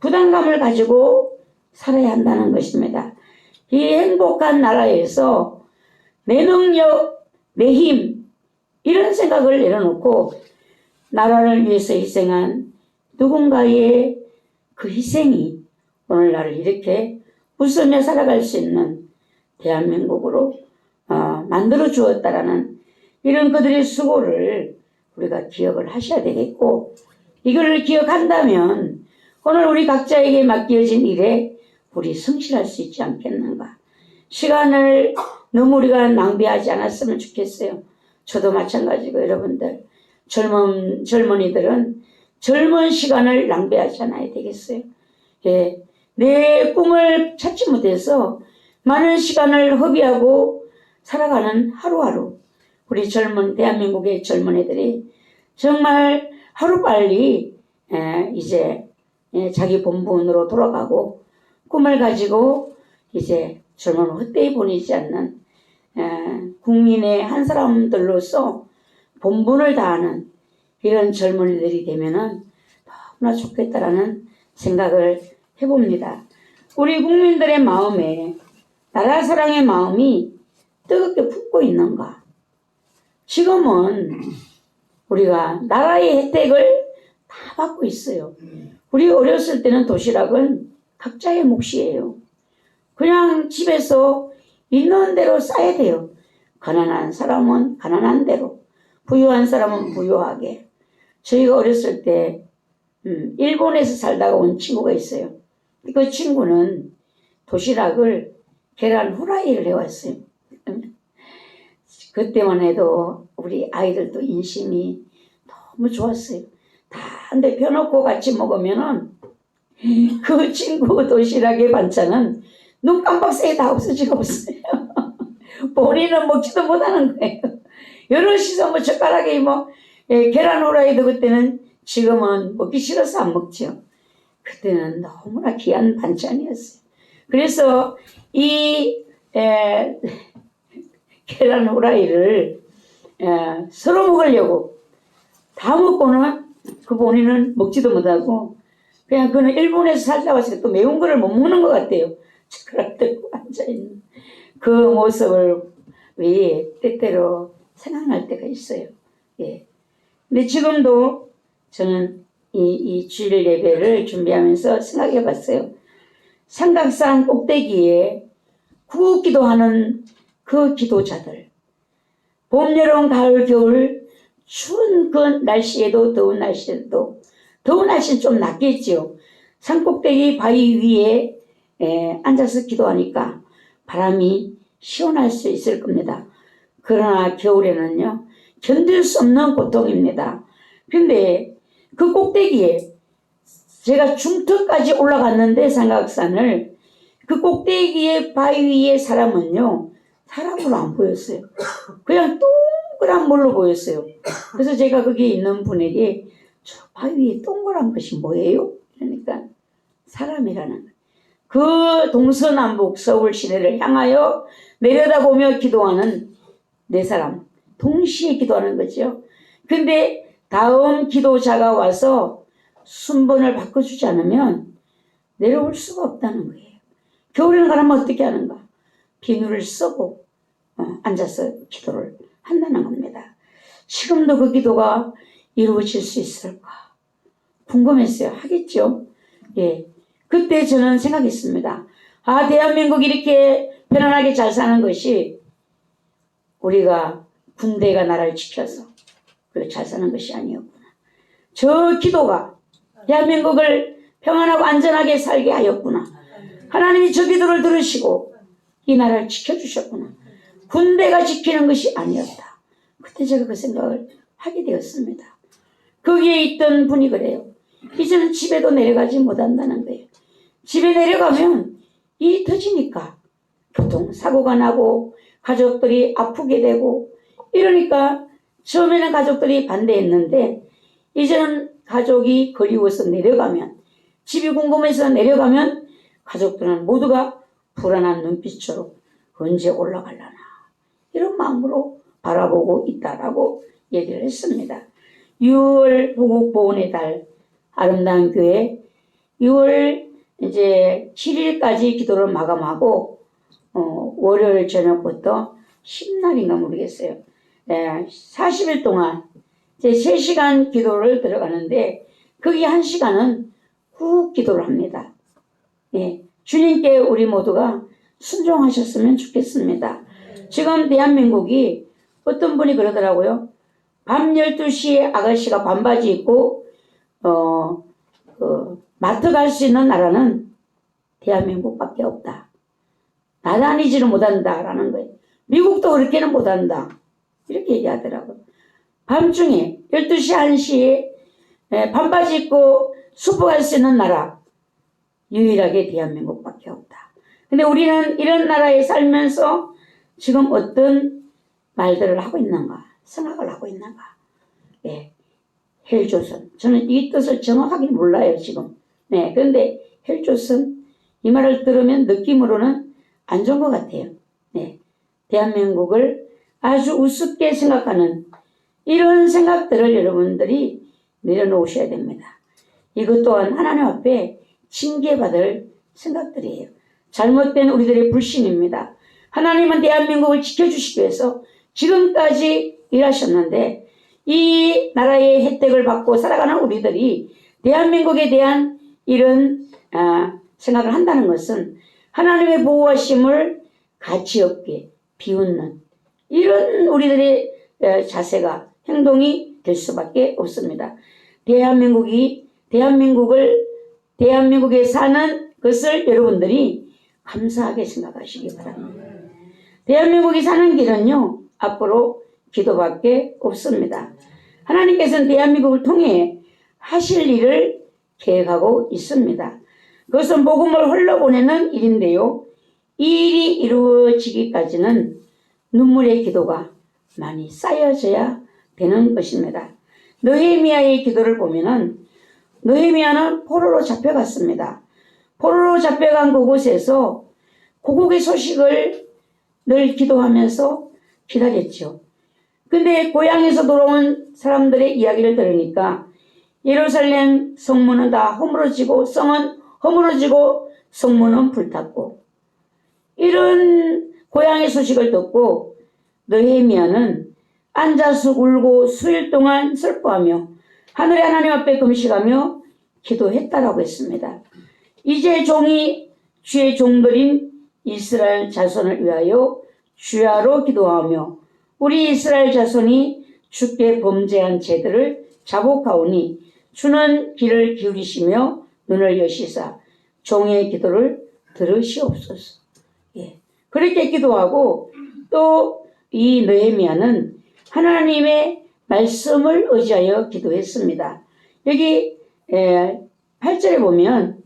부담감을 가지고 살아야 한다는 것입니다. 이 행복한 나라에서 내 능력, 내 힘 이런 생각을 내려놓고 나라를 위해서 희생한 누군가의 그 희생이 오늘날을 이렇게 웃으며 살아갈 수 있는 대한민국으로 만들어 주었다라는 이런 그들의 수고를 우리가 기억을 하셔야 되겠고, 이걸 기억한다면 오늘 우리 각자에게 맡겨진 일에 우리 성실할 수 있지 않겠는가. 시간을 너무 우리가 낭비하지 않았으면 좋겠어요. 저도 마찬가지고 여러분들 젊은이들은 젊은 시간을 낭비하지 않아야 되겠어요. 예, 내 꿈을 찾지 못해서 많은 시간을 허비하고 살아가는 하루하루, 우리 대한민국의 젊은이들이 정말 하루빨리 이제 자기 본분으로 돌아가고 꿈을 가지고 이제 젊은 헛되이 보내지 않는 국민의 한 사람들로서 본분을 다하는 이런 젊은이들이 되면은 너무나 좋겠다라는 생각을 해봅니다. 우리 국민들의 마음에 나라 사랑의 마음이 뜨겁게 품고 있는가? 지금은 우리가 나라의 혜택을 다 받고 있어요. 우리 어렸을 때는 도시락은 각자의 몫이에요. 그냥 집에서 있는 대로 싸야 돼요. 가난한 사람은 가난한 대로, 부유한 사람은 부유하게. 저희가 어렸을 때 일본에서 살다가 온 친구가 있어요. 그 친구는 도시락을 계란 후라이를 해왔어요. 그때만 해도 우리 아이들도 인심이 너무 좋았어요. 다 한 대 펴놓고 같이 먹으면은 그 친구 도시락의 반찬은 눈 깜박 새에 다 없어지고 없어요. 본인은 먹지도 못하는 거예요. 여럿이서 뭐 젓가락에 계란 후라이도 그때는, 지금은 먹기 싫어서 안 먹죠. 그때는 너무나 귀한 반찬이었어요. 그래서 이 계란 후라이를 서로 먹으려고 다 먹고는 그 본인은 먹지도 못하고 그냥 그는 일본에서 살다 왔으니까 또 매운 거를 못 먹는 것 같아요. 젓가락 들고 앉아있는 그 모습을 때때로 생각날 때가 있어요. 예. 근데 지금도 저는 이 주일 예배를 준비하면서 생각해 봤어요. 삼각산 꼭대기에 구국 기도하는 그 기도자들, 봄, 여름, 가을, 겨울 추운 그 날씨에도 더운 날씨에도, 더운 날씨는 좀 낫겠지요. 산꼭대기 바위 위에 앉아서 기도하니까 바람이 시원할 수 있을 겁니다. 그러나 겨울에는요, 견딜 수 없는 고통입니다. 근데 그 꼭대기에 제가 중턱까지 올라갔는데, 삼각산을, 그 꼭대기에 바위 위에 사람은요, 사람으로 안 보였어요. 그냥 동그란 물로 보였어요. 그래서 제가 거기에 있는 분에게 저 바위 위에 동그란 것이 뭐예요? 그러니까 사람이라는 거예요. 그 동서남북 서울 시내를 향하여 내려다보며 기도하는 네 사람, 동시에 기도하는 거죠. 근데 다음 기도자가 와서 순번을 바꿔주지 않으면 내려올 수가 없다는 거예요. 겨울에는 가라면 어떻게 하는가? 비누를 쓰고 앉아서 기도를 한다는 겁니다. 지금도 그 기도가 이루어질 수 있을까? 궁금했어요. 하겠죠? 예. 그때 저는 생각했습니다. 대한민국이 이렇게 편안하게 잘 사는 것이 우리가 군대가 나라를 지켜서 그렇게 잘 사는 것이 아니었구나. 저 기도가 대한민국을 평안하고 안전하게 살게 하였구나. 하나님이 저 기도를 들으시고 이 나라를 지켜주셨구나. 군대가 지키는 것이 아니었다. 그때 제가 그 생각을 하게 되었습니다. 거기에 있던 분이 그래요. 이제는 집에도 내려가지 못한다는 거예요. 집에 내려가면 일이 터지니까 교통사고가 나고 가족들이 아프게 되고 이러니까 처음에는 가족들이 반대했는데 이제는 가족이 그리워서 내려가면, 집이 궁금해서 내려가면 가족들은 모두가 불안한 눈빛으로 언제 올라가려나 이런 마음으로 바라보고 있다라고 얘기를 했습니다. 6월 호국보훈의 달 아름다운 교회 6월 이제 7일까지 기도를 마감하고 월요일 저녁부터 10날인가 모르겠어요. 40일 동안 이제 3시간 기도를 들어가는데 거기 1시간은 후 기도를 합니다. 예, 주님께 우리 모두가 순종하셨으면 좋겠습니다. 지금 대한민국이 어떤 분이 그러더라고요. 밤 12시에 아가씨가 반바지 입고 마트 갈 수 있는 나라는 대한민국밖에 없다. 나다니지를 못한다라는 거예요. 미국도 그렇게는 못한다. 이렇게 얘기하더라고요. 밤중에 12시, 1시에 반바지 입고 슈퍼 갈 수 있는 나라 유일하게 대한민국밖에 없다. 근데 우리는 이런 나라에 살면서 지금 어떤 말들을 하고 있는가, 생각을 하고 있는가. 예, 헬조선. 저는 이 뜻을 정확하게 몰라요, 지금. 네, 그런데 헬조선, 이 말을 들으면 느낌으로는 안 좋은 것 같아요. 네, 대한민국을 아주 우습게 생각하는 이런 생각들을 여러분들이 내려놓으셔야 됩니다. 이것 또한 하나님 앞에 징계받을 생각들이에요. 잘못된 우리들의 불신입니다. 하나님은 대한민국을 지켜주시기 위해서 지금까지 일하셨는데 이 나라의 혜택을 받고 살아가는 우리들이 대한민국에 대한 이런 생각을 한다는 것은 하나님의 보호하심을 가치 없게 비웃는 이런 우리들의 자세가 행동이 될 수밖에 없습니다. 대한민국에 사는 것을 여러분들이 감사하게 생각하시기 바랍니다. 대한민국이 사는 길은요, 앞으로 기도밖에 없습니다. 하나님께서는 대한민국을 통해 하실 일을 계획하고 있습니다. 그것은 복음을 흘러보내는 일인데요. 이 일이 이루어지기까지는 눈물의 기도가 많이 쌓여져야 되는 것입니다. 느헤미야의 기도를 보면은 느헤미야는 포로로 잡혀갔습니다. 포로로 잡혀간 그곳에서 고국의 소식을 늘 기도하면서 기다렸죠. 근데 고향에서 돌아온 사람들의 이야기를 들으니까 예루살렘 성문은 다 허물어지고 성은 허물어지고 성문은 불탔고 이런 고향의 소식을 듣고 느헤미야는 앉아서 울고 수일 동안 슬퍼하며 하늘의 하나님 앞에 금식하며 기도했다라고 했습니다. 이제 종이 주의 종들인 이스라엘 자손을 위하여 주야로 기도하며 우리 이스라엘 자손이 주께 범죄한 죄들을 자복하오니 주는 귀를 기울이시며 눈을 여시사 종의 기도를 들으시옵소서. 예. 그렇게 기도하고 또 이 느헤미야는 하나님의 말씀을 의지하여 기도했습니다. 여기 8절에 보면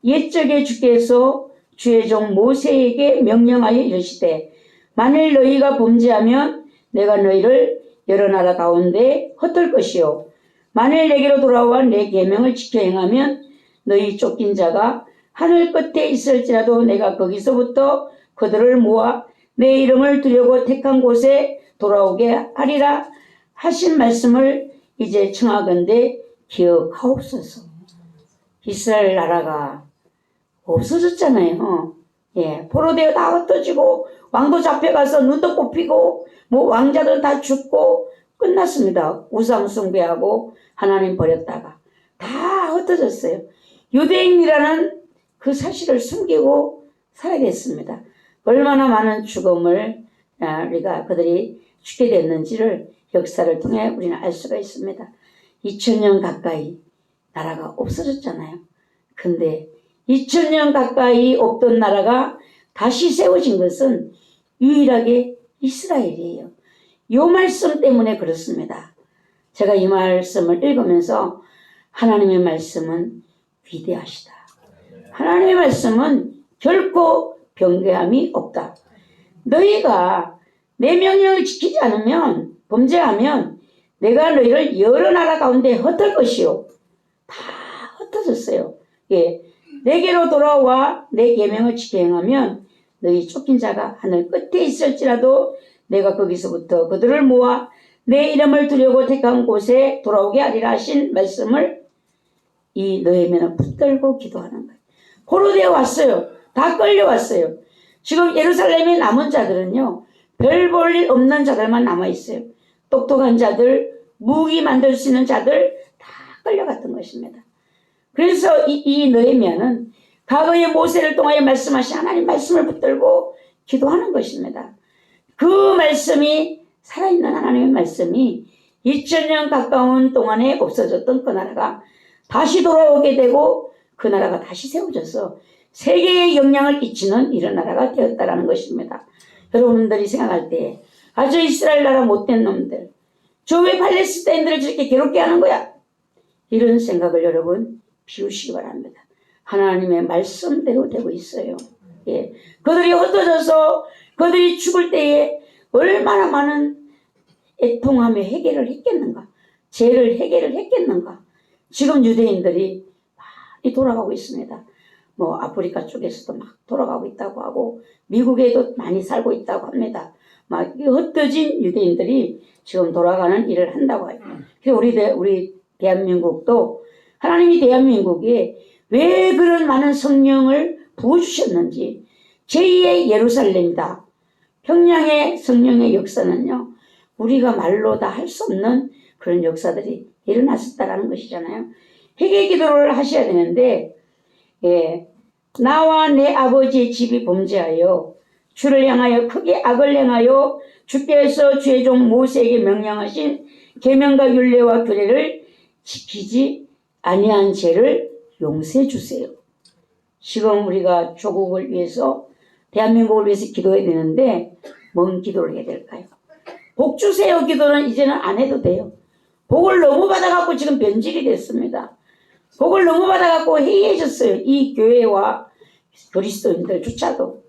옛적에 주께서 주의 종 모세에게 명령하여 이르시되 만일 너희가 범죄하면 내가 너희를 여러 나라 가운데 흩을 것이요 만일 내게로 돌아와 내 계명을 지켜 행하면 너희 쫓긴 자가 하늘 끝에 있을지라도 내가 거기서부터 그들을 모아 내 이름을 두려고 택한 곳에 돌아오게 하리라 하신 말씀을 이제 청하건대 기억하옵소서. 이스라엘 나라가 없어졌잖아요. 예, 포로되어 다 흩어지고 왕도 잡혀가서 눈도 뽑히고 뭐 왕자들은 다 죽고 끝났습니다. 우상 숭배하고 하나님 버렸다가 다 흩어졌어요. 유대인이라는 그 사실을 숨기고 살아겠습니다. 얼마나 많은 죽음을 우리가 그들이 죽게 됐는지를 역사를 통해 우리는 알 수가 있습니다. 2000년 가까이 나라가 없어졌잖아요. 근데 2000년 가까이 없던 나라가 다시 세워진 것은 유일하게 이스라엘이에요. 이 말씀 때문에 그렇습니다. 제가 이 말씀을 읽으면서 하나님의 말씀은 위대하시다. 하나님의 말씀은 결코 변개함이 없다. 너희가 내 명령을 지키지 않으면 범죄하면 내가 너희를 여러 나라 가운데 흩을 것이요. 다 흩어졌어요. 예, 내게로 돌아와 내 계명을 지켜 행하면 너희 쫓긴 자가 하늘 끝에 있을지라도 내가 거기서부터 그들을 모아 내 이름을 두려고 택한 곳에 돌아오게 하리라 하신 말씀을 이 느헤미야는 붙들고 기도하는 거예요. 포로되어 왔어요. 다 끌려왔어요. 지금 예루살렘에 남은 자들은요. 별 볼 일 없는 자들만 남아있어요. 똑똑한 자들, 무기 만들 수 있는 자들 다 끌려갔던 것입니다. 그래서 이 느헤미야는 과거의 모세를 통하여 말씀하신 하나님 말씀을 붙들고 기도하는 것입니다. 그 말씀이 살아있는 하나님의 말씀이 2000년 가까운 동안에 없어졌던 그 나라가 다시 돌아오게 되고 그 나라가 다시 세워져서 세계에 영향을 끼치는 이런 나라가 되었다라는 것입니다. 여러분들이 생각할 때 아주 이스라엘 나라 못된 놈들, 저 왜 팔레스타인들을 저렇게 괴롭게 하는 거야? 이런 생각을 여러분 비우시기 바랍니다. 하나님의 말씀대로 되고 있어요. 예. 그들이 흩어져서 그들이 죽을 때에 얼마나 많은 애통하며 해결을 했겠는가? 죄를 해결을 했겠는가? 지금 유대인들이 많이 돌아가고 있습니다. 뭐 아프리카 쪽에서도 막 돌아가고 있다고 하고 미국에도 많이 살고 있다고 합니다. 막 흩어진 유대인들이 지금 돌아가는 일을 한다고 해요. 그래서 우리 대한민국도 하나님이 대한민국에 왜 그런 많은 성령을 부어주셨는지 제2의 예루살렘이다. 평양의 성령의 역사는요. 우리가 말로 다 할 수 없는 그런 역사들이 일어났었다라는 것이잖아요. 회개 기도를 하셔야 되는데 나와 내 아버지의 집이 범죄하여 주를 향하여 크게 악을 행하여 주께서 주의 종 모세에게 명령하신 계명과 율례와 규례를 지키지 아니한 죄를 용서해 주세요. 지금 우리가 조국을 위해서 대한민국을 위해서 기도해야 되는데 뭔 기도를 해야 될까요? 복 주세요 기도는 이제는 안 해도 돼요. 복을 너무 받아갖고 지금 변질이 됐습니다. 복을 너무 받아갖고 해이해졌어요. 이 교회와 그리스도인들조차도.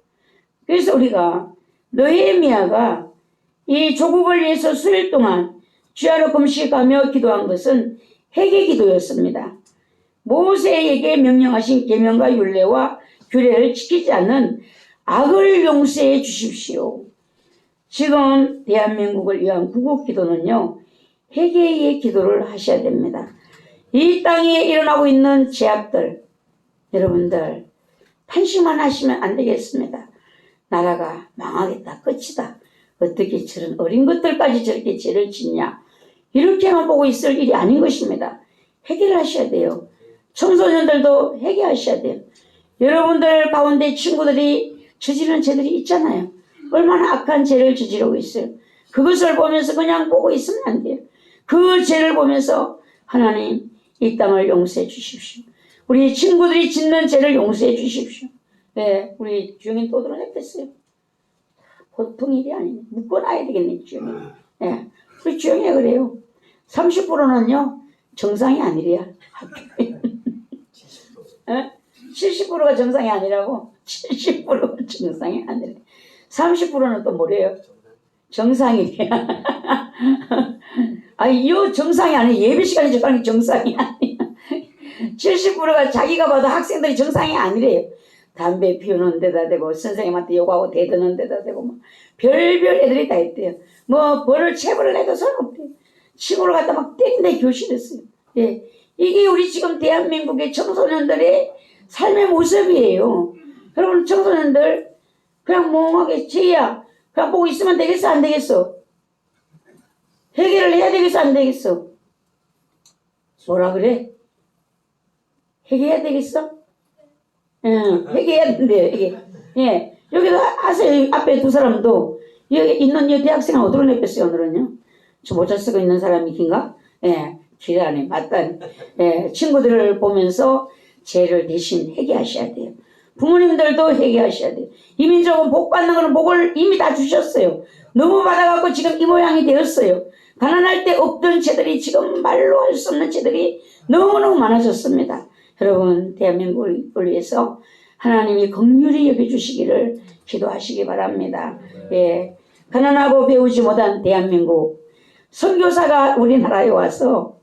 그래서 우리가 느헤미야가 이 조국을 위해서 수일 동안 주야로 금식하며 기도한 것은 회개 기도였습니다. 모세에게 명령하신 계명과 율례와 규례를 지키지 않는 악을 용서해 주십시오. 지금 대한민국을 위한 구국 기도는요. 회개의 기도를 하셔야 됩니다. 이 땅에 일어나고 있는 죄악들 여러분들 탄식만 하시면 안 되겠습니다. 나라가 망하겠다. 끝이다. 어떻게 저런 어린 것들까지 저렇게 죄를 짓냐. 이렇게만 보고 있을 일이 아닌 것입니다. 회개를 하셔야 돼요. 청소년들도 회개하셔야 돼요. 여러분들 가운데 친구들이 저지르는 죄들이 있잖아요. 얼마나 악한 죄를 저지르고 있어요. 그것을 보면서 그냥 보고 있으면 안 돼요. 그 죄를 보면서 하나님 이 땅을 용서해 주십시오. 우리 친구들이 짓는 죄를 용서해 주십시오. 네, 우리 주영인 또 드러냈겠어요. 보통 일이 아니네. 묶어놔야 되겠네, 주영이. 네, 우리 주영이가 그래요. 30%는요, 정상이 아니래요. 70%가 정상이 아니라고? 70%가 정상이 아니래. 30%는 또 뭐래요? 정상이래요. 아니, 이 정상이 아니에요. 예배 시간에 저하는 게 정상이 아니에요. 70%가 자기가 봐도 학생들이 정상이 아니래요. 담배 피우는 데다 대고 선생님한테 욕하고 대드는 데다 대고 뭐 별별 애들이 다 있대요. 뭐 벌을 체벌을 해도 소용없대요. 친구를 갖다 막 때린다 교실했어요. 예. 이게 우리 지금 대한민국의 청소년들의 삶의 모습이에요. 여러분 청소년들 그냥 멍하게 죄야 그냥 보고 있으면 되겠어 안 되겠어? 회개를 해야 되겠어 안 되겠어? 뭐라 그래? 회개해야 되겠어? 응, 회개해야 된대요. 이게. 예. 여기도 하세요. 앞에 두 사람도 여기 있는 이 대학생은 어디로 내뺐어요 오늘은요? 저 모자 쓰고 있는 사람이 긴가? 예. 기라네 맞다니. 예. 친구들을 보면서 죄를 대신 회개하셔야 돼요. 부모님들도 회개하셔야 돼요. 이 민족은 복 받는 거는 복을 이미 다 주셨어요. 너무 받아갖고 지금 이 모양이 되었어요. 가난할 때 없던 죄들이 지금 말로 할 수 없는 죄들이 너무너무 많아졌습니다. 여러분 대한민국을 위해서 하나님이 긍휼히 여겨주시기를 기도하시기 바랍니다. 예, 가난하고 배우지 못한 대한민국 선교사가 우리나라에 와서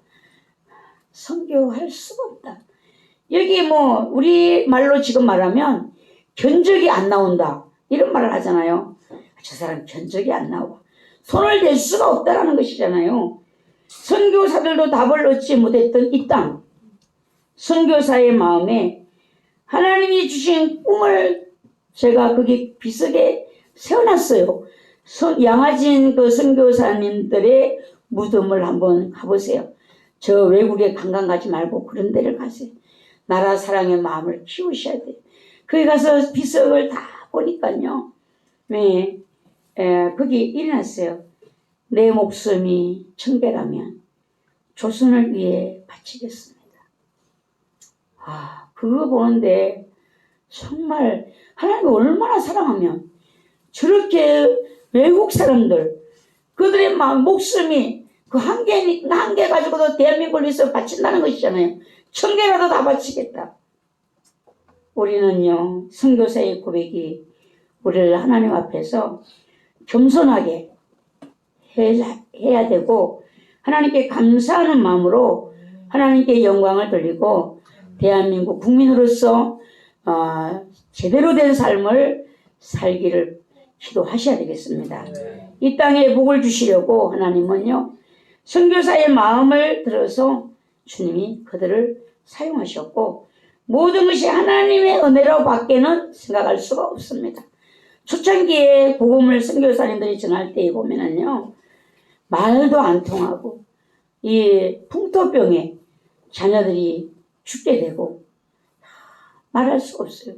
선교할 수가 없다. 여기 뭐 우리 말로 지금 말하면 견적이 안 나온다 이런 말을 하잖아요. 저 사람 견적이 안 나와. 손을 댈 수가 없다라는 것이잖아요. 선교사들도 답을 얻지 못했던 이 땅 선교사의 마음에 하나님이 주신 꿈을 제가 거기 비석에 세워놨어요. 양화진 그 선교사님들의 무덤을 한번 가보세요. 저 외국에 관광 가지 말고 그런 데를 가세요. 나라 사랑의 마음을 키우셔야 돼요. 거기 가서 비석을 다 보니까요. 네. 거기 일어났어요. 내 목숨이 천개라면 조선을 위해 바치겠습니다. 그거 보는데 정말 하나님이 얼마나 사랑하면 저렇게 외국 사람들 그들의 목숨이 그 한 개 가지고도 대한민국을 위해서 바친다는 것이잖아요. 1000개라도 다 바치겠다. 우리는요, 선교사의 고백이 우리를 하나님 앞에서 겸손하게 해야 되고 하나님께 감사하는 마음으로 하나님께 영광을 돌리고 대한민국 국민으로서 제대로 된 삶을 살기를 기도하셔야 되겠습니다. 이 땅에 복을 주시려고 하나님은요, 선교사의 마음을 들어서 주님이 그들을 사용하셨고 모든 것이 하나님의 은혜로 밖에는 생각할 수가 없습니다. 초창기에 복음을 선교사님들이 전할 때에 보면은요, 말도 안 통하고 이 풍토병에 자녀들이 죽게 되고 말할 수가 없어요.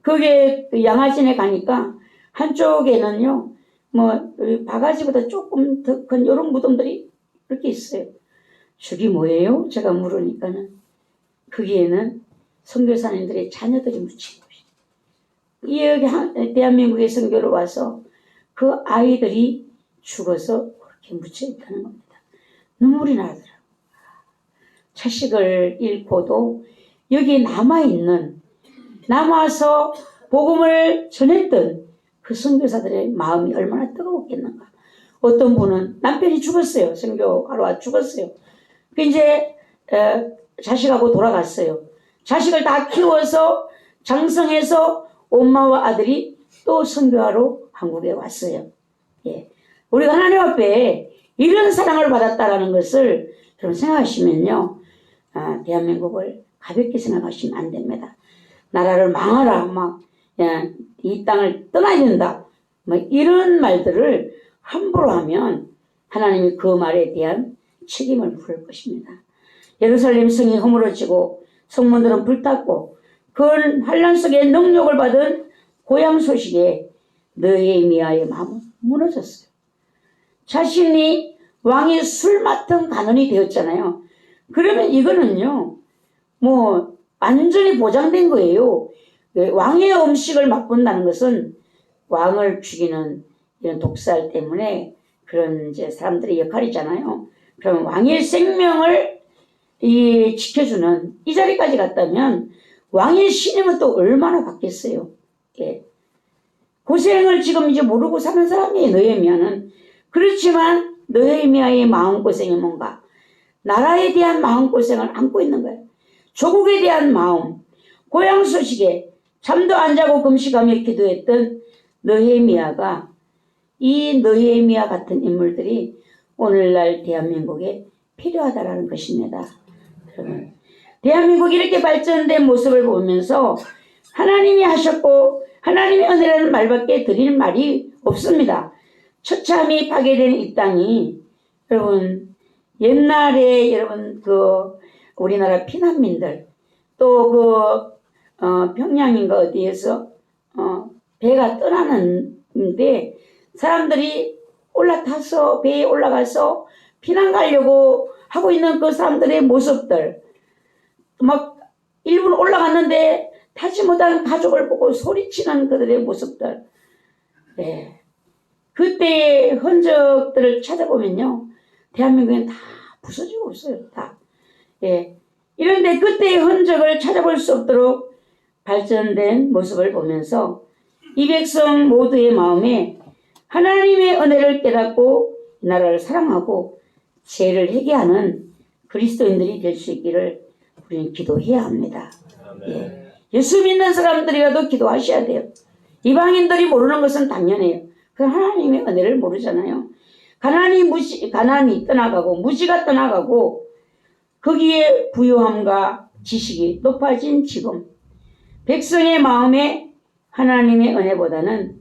그게 양화진에 가니까 한쪽에는요, 뭐 바가지보다 조금 더 큰 이런 무덤들이 이렇게 있어요. 저게 뭐예요? 제가 물으니까는 거기에는 선교사님들의 자녀들이 묻힌 것이에요. 여기 대한민국에 선교를 와서 그 아이들이 죽어서 그렇게 묻혀 있다는 겁니다. 눈물이 나더라고요. 자식을 잃고도 여기 남아서 복음을 전했던 그 선교사들의 마음이 얼마나 뜨거웠겠는가. 어떤 분은 남편이 죽었어요. 선교하러 와 죽었어요. 이제 자식하고 돌아갔어요. 자식을 다 키워서 장성해서 엄마와 아들이 또 선교하러 한국에 왔어요. 예. 우리가 하나님 앞에 이런 사랑을 받았다라는 것을 여러분 생각하시면요, 대한민국을 가볍게 생각하시면 안 됩니다. 나라를 망하라, 이 땅을 떠나야 된다, 이런 말들을 함부로 하면 하나님이 그 말에 대한 책임을 물을 것입니다. 예루살렘 성이 허물어지고 성문들은 불탔고 그 환란 속에 능욕을 받은 고향 소식에 느헤미야의 마음은 무너졌어요. 자신이 왕의 술 맡은 간원이 되었잖아요. 그러면 이거는요, 뭐 완전히 보장된 거예요. 왕의 음식을 맛본다는 것은 왕을 죽이는 이런 독살 때문에 그런 이제 사람들의 역할이잖아요. 그러면 왕의 생명을 지켜주는 이 자리까지 갔다면 왕의 신임은 또 얼마나 받겠어요. 예. 고생을 지금 이제 모르고 사는 사람이에요, 느헤미야는. 그렇지만 느헤미야의 마음고생이 뭔가? 나라에 대한 마음고생을 안고 있는 거예요. 조국에 대한 마음, 고향 소식에 잠도 안 자고 금식하며 기도했던 느헤미야가, 이 느헤미야 같은 인물들이 오늘날 대한민국에 필요하다라는 것입니다. 여러분, 대한민국이 이렇게 발전된 모습을 보면서 하나님이 하셨고 하나님의 은혜라는 말밖에 드릴 말이 없습니다. 처참히 파괴된 이 땅이, 여러분, 옛날에 여러분 우리나라 피난민들, 또 평양인가 어디에서 배가 떠나는데 사람들이 올라타서 배에 올라가서 피난 가려고 하고 있는 그 사람들의 모습들, 일본 올라갔는데 타지 못한 가족을 보고 소리치는 그들의 모습들, 그때의 흔적들을 찾아보면요, 대한민국엔 다 부서지고 있어요. 다. 이런데 그때의 흔적을 찾아볼 수 없도록 발전된 모습을 보면서 이 백성 모두의 마음에 하나님의 은혜를 깨닫고 이 나라를 사랑하고 죄를 회개하는 그리스도인들이 될 수 있기를 우리는 기도해야 합니다. 예수 믿는 사람들이라도 기도하셔야 돼요. 이방인들이 모르는 것은 당연해요. 그 하나님의 은혜를 모르잖아요. 가난이 떠나가고 무지가 떠나가고 거기에 부유함과 지식이 높아진 지금 백성의 마음에 하나님의 은혜보다는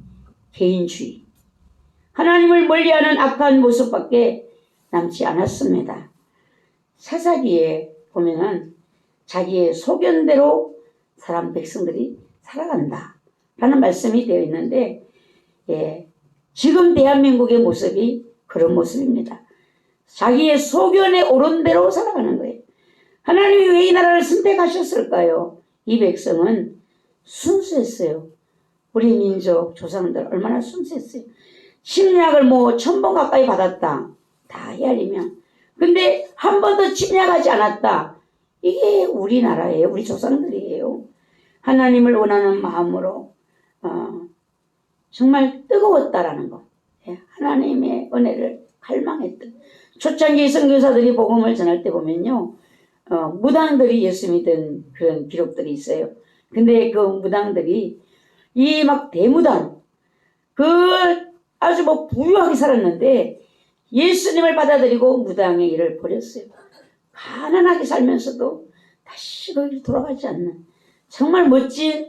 개인주의, 하나님을 멀리하는 악한 모습밖에 남지 않았습니다. 사사기에 보면은 자기의 소견대로 백성들이 살아간다 라는 말씀이 되어 있는데, 지금 대한민국의 모습이 그런 모습입니다. 자기의 소견에 옳은 대로 살아가는 거예요. 하나님이 왜 이 나라를 선택하셨을까요? 이 백성은 순수했어요. 우리 민족 조상들 얼마나 순수했어요. 침략을 1000번 가까이 받았다. 다 헤아리면. 근데 한 번도 침략하지 않았다. 이게 우리나라예요. 우리 조상들이에요. 하나님을 원하는 마음으로 정말 뜨거웠다라는 거. 하나님의 은혜를 갈망했던. 초창기 선교사들이 복음을 전할 때 보면요. 무당들이 예수 믿은 그런 기록들이 있어요. 근데 그 무당들이 이 막 대무당 아주 부유하게 살았는데 예수님을 받아들이고 무당의 일을 버렸어요. 가난하게 살면서도 다시 거기로 돌아가지 않는 정말 멋진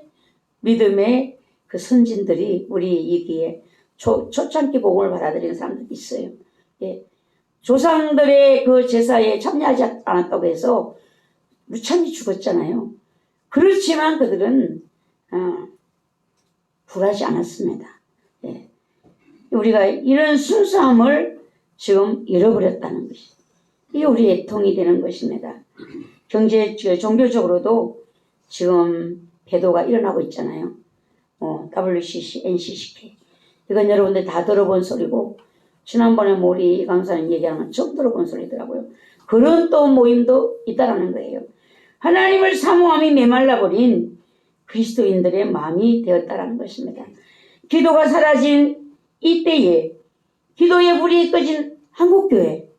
믿음의 그 선진들이 우리 이기에 초창기 복음을 받아들이는 사람들이 있어요. 예. 조상들의 그 제사에 참여하지 않았다고 해서 무참히 죽었잖아요. 그렇지만 그들은 굴하지 않았습니다. 예. 우리가 이런 순수함을 지금 잃어버렸다는 것이 이게 우리의 애통이 되는 것입니다. 종교적으로도 지금 배도가 일어나고 있잖아요. WCC, NCCK. 이건 여러분들 다 들어본 소리고 지난번에 우리 강사님 얘기하는 건 처음 들어본 소리더라고요. 그런 또 모임도 있다라는 거예요. 하나님을 사모함이 메말라버린 그리스도인들의 마음이 되었다라는 것입니다. 기도가 사라진 이때에 기도의 불이 꺼진 한국교회,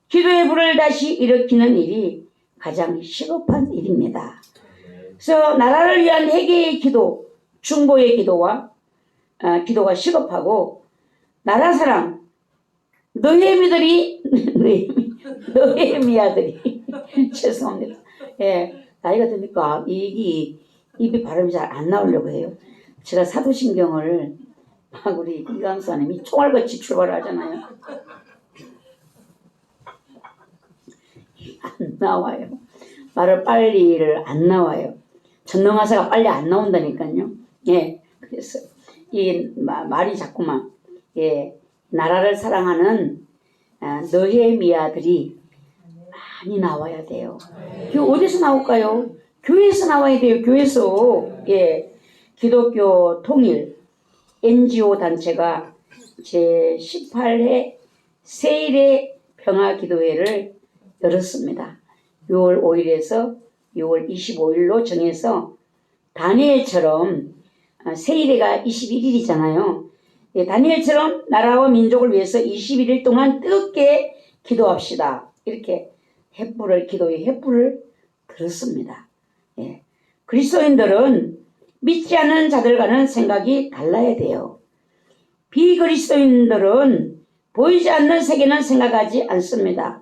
기도의 불을 다시 일으키는 일이 가장 시급한 일입니다. 그래서 나라를 위한 회개의 기도, 중보의 기도와 기도가 시급하고 나라 사랑, 느헤미야들이 죄송합니다. 예, 나이가 드니까 입이 발음이 잘 안 나오려고 해요. 제가 사도신경을 막 우리 이강사님이 총알같이 출발을 하잖아요. 안 나와요. 말을 빨리를 안 나와요. 전능하사가 빨리 안 나온다니까요. 예, 그래서 이 말이 자꾸만 나라를 사랑하는 느헤미야들이 많이 나와야 돼요. 어디서 나올까요? 교회에서 나와야 돼요. 교회에서. 기독교 통일 NGO 단체가 제18회 세일의 평화기도회를 열었습니다. 6월 5일에서 6월 25일로 정해서 다니엘처럼 세일회가 21일이잖아요. 다니엘처럼 나라와 민족을 위해서 21일 동안 뜨겁게 기도합시다. 이렇게 기도의 횃불을 들었습니다. 그리스도인들은 믿지 않는 자들과는 생각이 달라야 돼요. 비그리스도인들은 보이지 않는 세계는 생각하지 않습니다.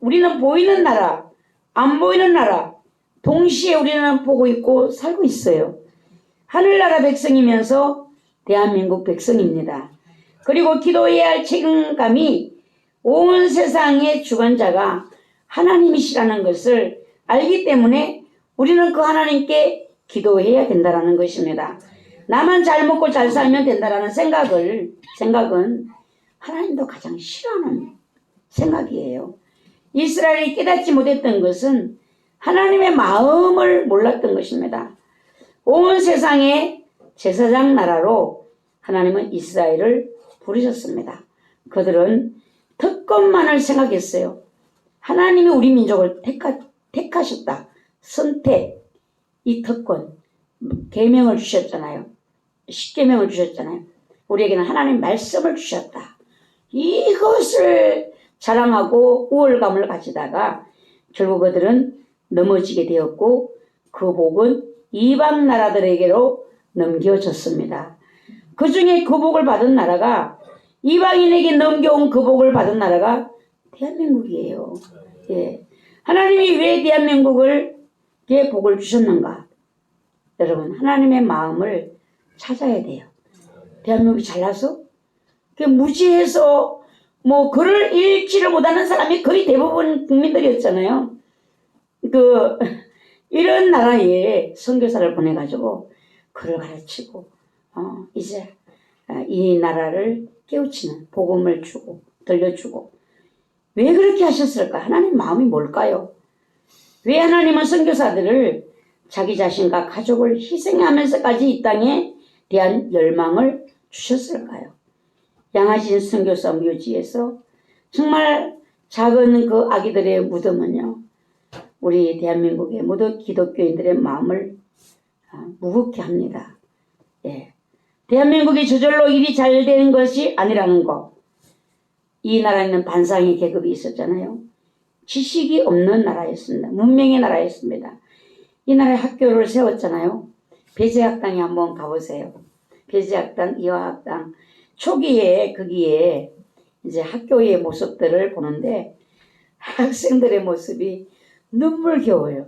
우리는 보이는 나라, 안 보이는 나라, 동시에 우리는 보고 있고 살고 있어요. 하늘나라 백성이면서 대한민국 백성입니다. 그리고 기도해야 할 책임감이 온 세상의 주관자가 하나님이시라는 것을 알기 때문에 우리는 그 하나님께 기도해야 된다는 것입니다. 나만 잘 먹고 잘 살면 된다는 생각은 하나님도 가장 싫어하는 생각이에요. 이스라엘이 깨닫지 못했던 것은 하나님의 마음을 몰랐던 것입니다. 온 세상의 제사장 나라로 하나님은 이스라엘을 부르셨습니다. 그들은 특권만을 생각했어요. 하나님이 우리 민족을 택하셨다. 선택, 이 특권, 계명을 주셨잖아요. 십계명을 주셨잖아요. 우리에게는 하나님 말씀을 주셨다. 이것을 자랑하고 우월감을 가지다가 결국 그들은 넘어지게 되었고 그 복은 이방 나라들에게로 넘겨졌습니다. 그 중에 그 복을 받은 나라가 이방인에게 넘겨온 그 복을 받은 나라가 대한민국이에요. 하나님이 왜 대한민국에 복을 주셨는가? 여러분, 하나님의 마음을 찾아야 돼요. 대한민국이 잘나서 무지해서 글을 읽지를 못하는 사람이 거의 대부분 국민들이었잖아요. 이런 나라에 선교사를 보내가지고 글을 가르치고 이제 이 나라를 깨우치는 복음을 주고 들려주고. 왜 그렇게 하셨을까? 하나님 마음이 뭘까요? 왜 하나님은 선교사들을 자기 자신과 가족을 희생하면서까지 이 땅에 대한 열망을 주셨을까요? 양아진 선교사 묘지에서 정말 작은 그 아기들의 무덤은요, 우리 대한민국의 모든 기독교인들의 마음을 무겁게 합니다. 예. 대한민국이 저절로 일이 잘 되는 것이 아니라는 거. 이 나라에는 반상의 계급이 있었잖아요. 지식이 없는 나라였습니다. 문명의 나라였습니다. 이 나라에 학교를 세웠잖아요. 배제학당에 한번 가보세요. 배제학당, 이화학당 초기에 거기에 이제 학교의 모습들을 보는데 학생들의 모습이 눈물겨워요.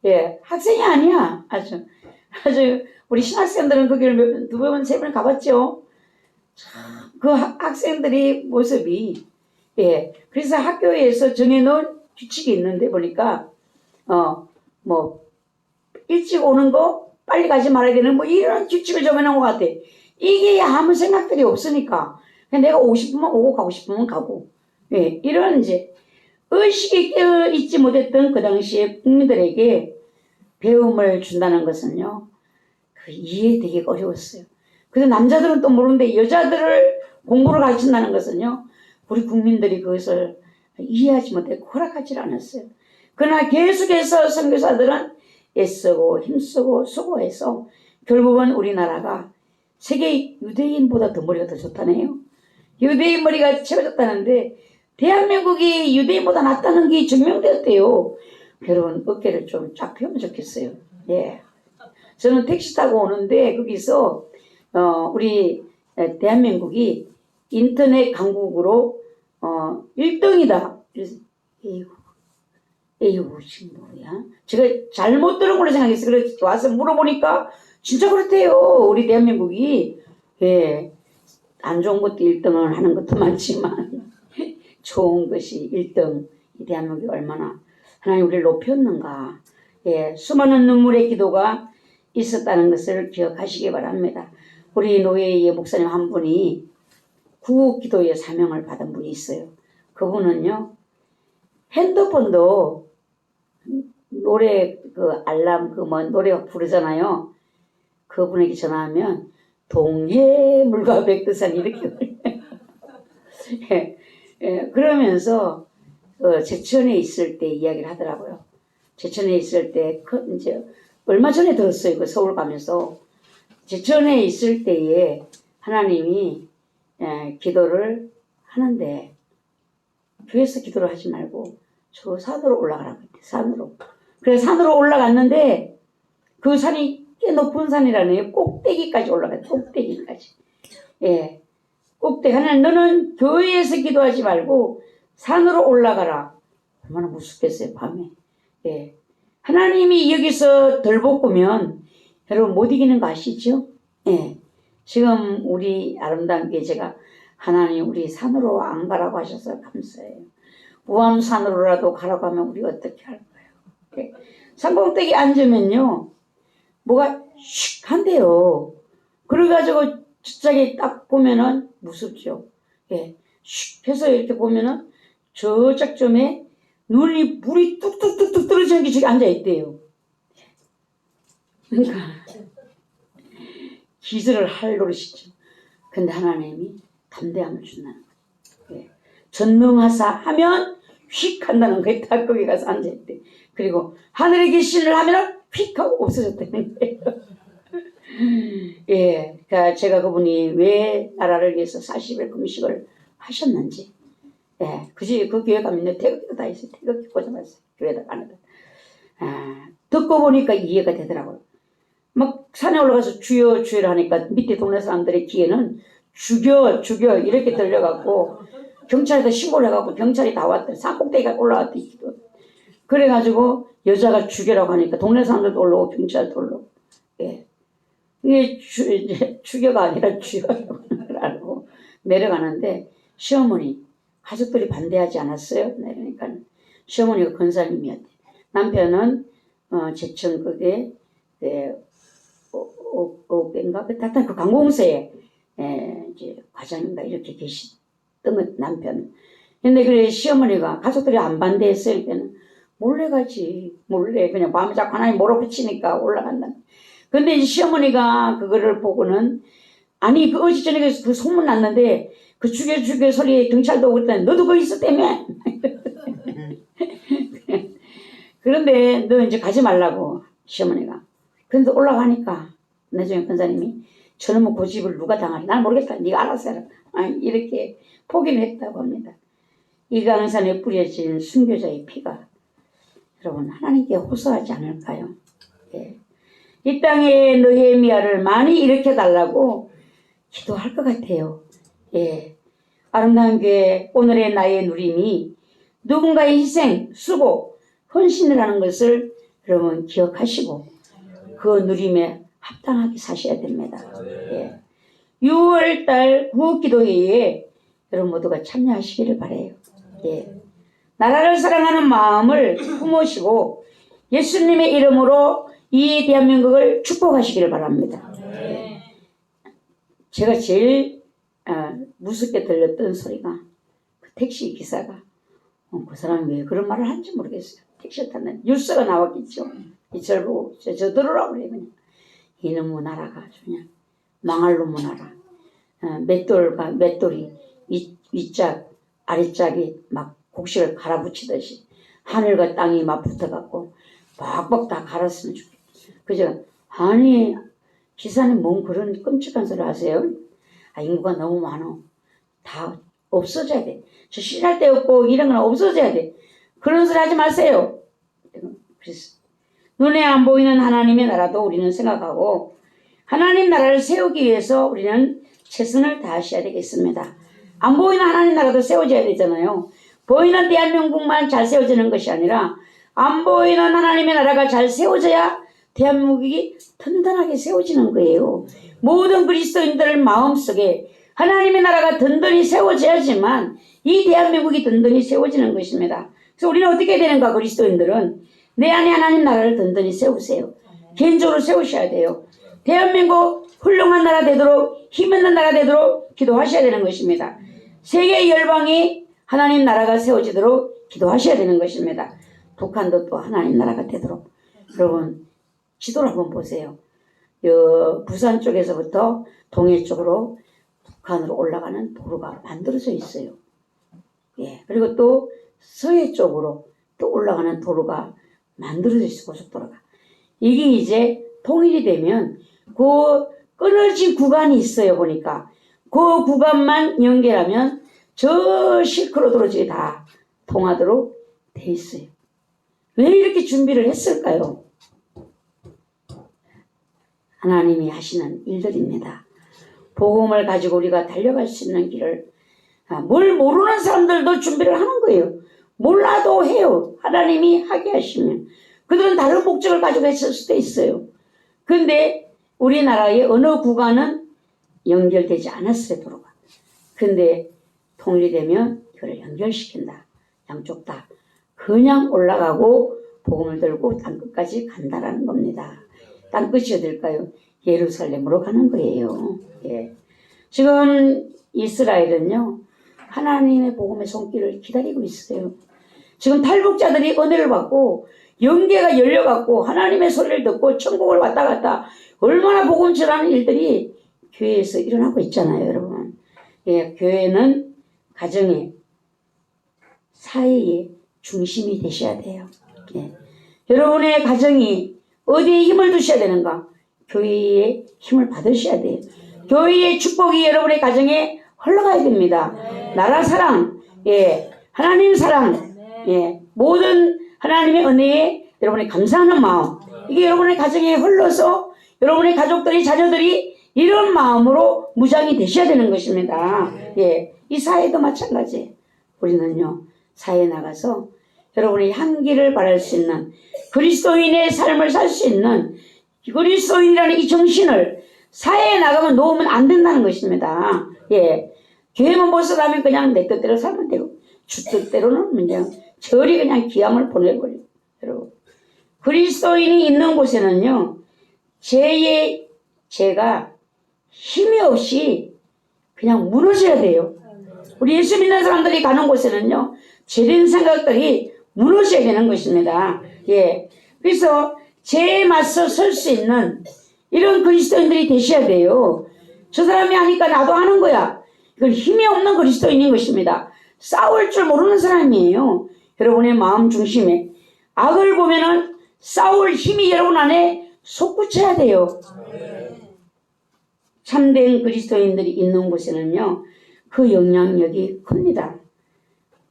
예, 학생이 아니야. 아주 우리 신학생들은 거기를 두 번, 세 번 가봤죠. 그 학생들의 모습이, 예, 그래서 학교에서 정해놓은 규칙이 있는데 보니까 뭐 일찍 오는 거 빨리 가지 말아야 되는 뭐 이런 규칙을 정해놓은 것 같아. 이게 아무 생각들이 없으니까 그냥 내가 오고 싶으면 오고 가고 싶으면 가고, 예, 이런 이제 의식이 깨어있지 못했던 그 당시에 국민들에게 배움을 준다는 것은요, 그 이해되기가 어려웠어요. 그래서 남자들은 또 모르는데 여자들을 공부를 가르친다는 것은요, 우리 국민들이 그것을 이해하지 못했고 허락하지 않았어요. 그러나 계속해서 선교사들은 애쓰고 힘쓰고 수고해서 결국은 우리나라가 세계 유대인보다 더 머리가 더 좋다네요. 유대인 머리가 채워졌다는데 대한민국이 유대인보다 낫다는 게 증명되었대요. 여러분 어깨를 좀 쫙 펴면 좋겠어요. 예. 저는 택시 타고 오는데 거기서 우리 대한민국이 인터넷 강국으로 1등이다. 그래서 에이구 지금 뭐야? 제가 잘못 들은 걸로 생각했어요. 그래서 와서 물어보니까 진짜 그렇대요. 우리 대한민국이. 예. 안 좋은 것도 1등을 하는 것도 많지만 좋은 것이 1등. 이 대한민국이 얼마나 하나님 우리를 높였는가. 예. 수많은 눈물의 기도가 있었다는 것을 기억하시기 바랍니다. 우리 노예의 목사님 한 분이 구국기도의 사명을 받은 분이 있어요. 그분은요, 핸드폰도 노래 그 알람 그 뭐 노래 부르잖아요. 그분에게 전화하면 동해 물과 백두산 이렇게 예, 예, 그러면서 제천에 있을 때 이야기를 하더라고요. 제천에 있을 때 이제 얼마 전에 들었어요. 그 서울 가면서 제천에 있을 때에 하나님이 기도를 하는데 교회에서 기도를 하지 말고 저 산으로 올라가라고 했대. 산으로. 그래서 산으로 올라갔는데 그 산이 꽤 높은 산이라네요. 꼭대기까지 올라가요. 꼭대기까지. 예. 꼭대기. 하나님 너는 교회에서 기도하지 말고 산으로 올라가라. 얼마나 무섭겠어요. 밤에. 예. 하나님이 여기서 덜 볶으면 여러분 못 이기는 거 아시죠? 예. 지금 우리 아름다운 교제가 하나님 우리 산으로 안 가라고 하셔서 감사해요. 우암산으로라도 가라고 하면 우리 어떻게 할까요? 예. 산꼭대기 앉으면요. 뭐가 슉 한대요. 그래가지고 저쪽에 딱 보면은 무섭죠. 예. 슉 해서 이렇게 보면은 저쪽쯤에 눈이 물이 뚝뚝뚝뚝 떨어지는 게 저기 앉아있대요. 그러니까 기절을 할 노릇이죠. 근데 하나님이 담대함을 준다는 거예요. 예. 전능하사 하면 휙 한다는 거예요. 딱 거기 가서 앉아있대. 그리고 하늘에 계신을 하면 휙 하고 없어졌다는 거예요. 예, 그러니까 제가 그분이 왜 나라를 위해서 40일 금식을 하셨는지, 예, 그 교회 가면 태극기도 다 있어요. 태극기 꽂아놨어요. 교회에다 가는데. 듣고 보니까 이해가 되더라고요. 막 산에 올라가서 주여 주여 하니까 밑에 동네 사람들의 귀에는 죽여 이렇게 들려갖고 경찰에다 신고를 해갖고 경찰이 다 왔대. 산꼭대기가 올라왔대. 그래가지고 여자가 죽여라고 하니까 동네 사람들도 올라오고 경찰도 올라오고. 예. 이게 죽여가 아니라 주여라고 내려가는데 시어머니 가족들이 반대하지 않았어요. 그러니까 시어머니가 권사님이었대. 남편은 제천극에 옥배인가? 하여튼 그 관공서에 이제 과장인가 이렇게 계시던 것 남편. 근데 그래 시어머니가 가족들이 안 반대했을 때는 몰래 가지. 몰래 그냥 마음에 자꾸 하나님 몰아붙이니까 올라간다. 근데 이제 시어머니가 그거를 보고는 아니 그 어제 저녁에 그 소문 났는데 그 죽여 소리에 경찰도 오고 그랬더니 너도 거기 있었다며. 그런데 너 이제 가지 말라고 시어머니가. 그런데 올라가니까 나중에 권사님이 저놈의 고집을 누가 당하리 난 모르겠다 네가 알아서 해라 이렇게 포기를 했다고 합니다. 이 강산에 뿌려진 순교자의 피가 여러분 하나님께 호소하지 않을까요? 예. 이 땅에 느헤미야를 많이 일으켜달라고 기도할 것 같아요. 예. 아름다운 교회 오늘의 나의 누림이 누군가의 희생, 수고, 헌신을 하는 것을 여러분 기억하시고 그 누림에 합당하게 사셔야 됩니다. 예. 6월달 구기도회에 여러분 모두가 참여하시기를 바라요. 예. 나라를 사랑하는 마음을 품으시고 예수님의 이름으로 이 대한민국을 축복하시기를 바랍니다. 예. 제가 제일 무섭게 들렸던 소리가 그 택시 기사가 그 사람이 왜 그런 말을 하는지 모르겠어요. 택시 타는 뉴스가 나왔겠죠. 이절 보고 저 들으라고 그래요. 그냥 이놈의 나라가 그냥 망할 놈의 나라. 맷돌과 맷돌이 윗짝 아랫짝이 막 곡식을 갈아붙이듯이 하늘과 땅이 막 붙어갖고 빡빡 다 갈았으면 좋겠다. 그죠? 아니 기사님 뭔 그런 끔찍한 소리 하세요? 인구가 너무 많어. 다 없어져야 돼. 저 신할 데 없고 이런 건 없어져야 돼. 그런 소리 하지 마세요. 그래서 눈에 안 보이는 하나님의 나라도 우리는 생각하고 하나님 나라를 세우기 위해서 우리는 최선을 다하셔야 되겠습니다. 안 보이는 하나님 나라도 세워져야 되잖아요. 보이는 대한민국만 잘 세워지는 것이 아니라 안 보이는 하나님의 나라가 잘 세워져야 대한민국이 든든하게 세워지는 거예요. 모든 그리스도인들 마음속에 하나님의 나라가 든든히 세워져야지만 이 대한민국이 든든히 세워지는 것입니다. 그래서 우리는 어떻게 되는가 그리스도인들은 내 안에 하나님 나라를 든든히 세우세요. 개인적으로 세우셔야 돼요. 대한민국 훌륭한 나라 되도록 힘있는 나라 되도록 기도하셔야 되는 것입니다. 세계 열방이 하나님 나라가 세워지도록 기도하셔야 되는 것입니다. 북한도 또 하나님 나라가 되도록. 여러분 지도를 한번 보세요. 부산 쪽에서부터 동해 쪽으로 북한으로 올라가는 도로가 만들어져 있어요. 예. 그리고 또 서해 쪽으로 또 올라가는 도로가 만들어져 있어 고속도로가. 이게 이제 통일이 되면 그 끊어진 구간이 있어요. 보니까 그 구간만 연결하면 저 실크로드로 다 통하도록 돼 있어요. 왜 이렇게 준비를 했을까요? 하나님이 하시는 일들입니다. 복음을 가지고 우리가 달려갈 수 있는 길을 뭘 모르는 사람들도 준비를 하는 거예요. 몰라도 해요. 하나님이 하게 하시면. 그들은 다른 목적을 가지고 했을 수도 있어요. 근데 우리나라의 어느 구간은 연결되지 않았어요. 도로가. 근데 통일이 되면 이거를 연결시킨다. 양쪽 다 그냥 올라가고 복음을 들고 땅끝까지 간다라는 겁니다. 땅끝이 어딜까요? 예루살렘으로 가는 거예요. 예. 지금 이스라엘은요 하나님의 복음의 손길을 기다리고 있어요. 지금 탈북자들이 은혜를 받고 영계가 열려갖고 하나님의 소리를 듣고 천국을 왔다 갔다 얼마나 복음 전하는 일들이 교회에서 일어나고 있잖아요. 여러분. 예, 교회는 가정의 사회의 중심이 되셔야 돼요. 예. 여러분의 가정이 어디에 힘을 두셔야 되는가? 교회의 힘을 받으셔야 돼요. 교회의 축복이 여러분의 가정에 흘러가야 됩니다. 나라 사랑, 예, 하나님 사랑, 예, 모든 하나님의 은혜에 여러분이 감사하는 마음, 이게 여러분의 가정에 흘러서 여러분의 가족들이 자녀들이 이런 마음으로 무장이 되셔야 되는 것입니다. 예, 이 사회도 마찬가지. 우리는요 사회에 나가서 여러분의 향기를 발할 수 있는 그리스도인의 삶을 살 수 있는 그리스도인이라는 이 정신을 사회에 나가면 놓으면 안 된다는 것입니다. 예, 교회만 벗어나면 그냥 내 뜻대로 살면 되고 주 뜻대로는 그냥 저리 그냥 기함을 보내버려요. 여러분, 그리스도인이 있는 곳에는요 죄의 죄가 힘이 없이 그냥 무너져야 돼요. 우리 예수 믿는 사람들이 가는 곳에는요, 죄된 생각들이 무너져야 되는 것입니다. 예. 그래서 죄에 맞서 설 수 있는 이런 그리스도인들이 되셔야 돼요. 저 사람이 하니까 나도 하는 거야. 이건 힘이 없는 그리스도인인 것입니다. 싸울 줄 모르는 사람이에요. 여러분의 마음 중심에 악을 보면은 싸울 힘이 여러분 안에 솟구쳐야 돼요. 참된 그리스도인들이 있는 곳에는요, 그 영향력이 큽니다.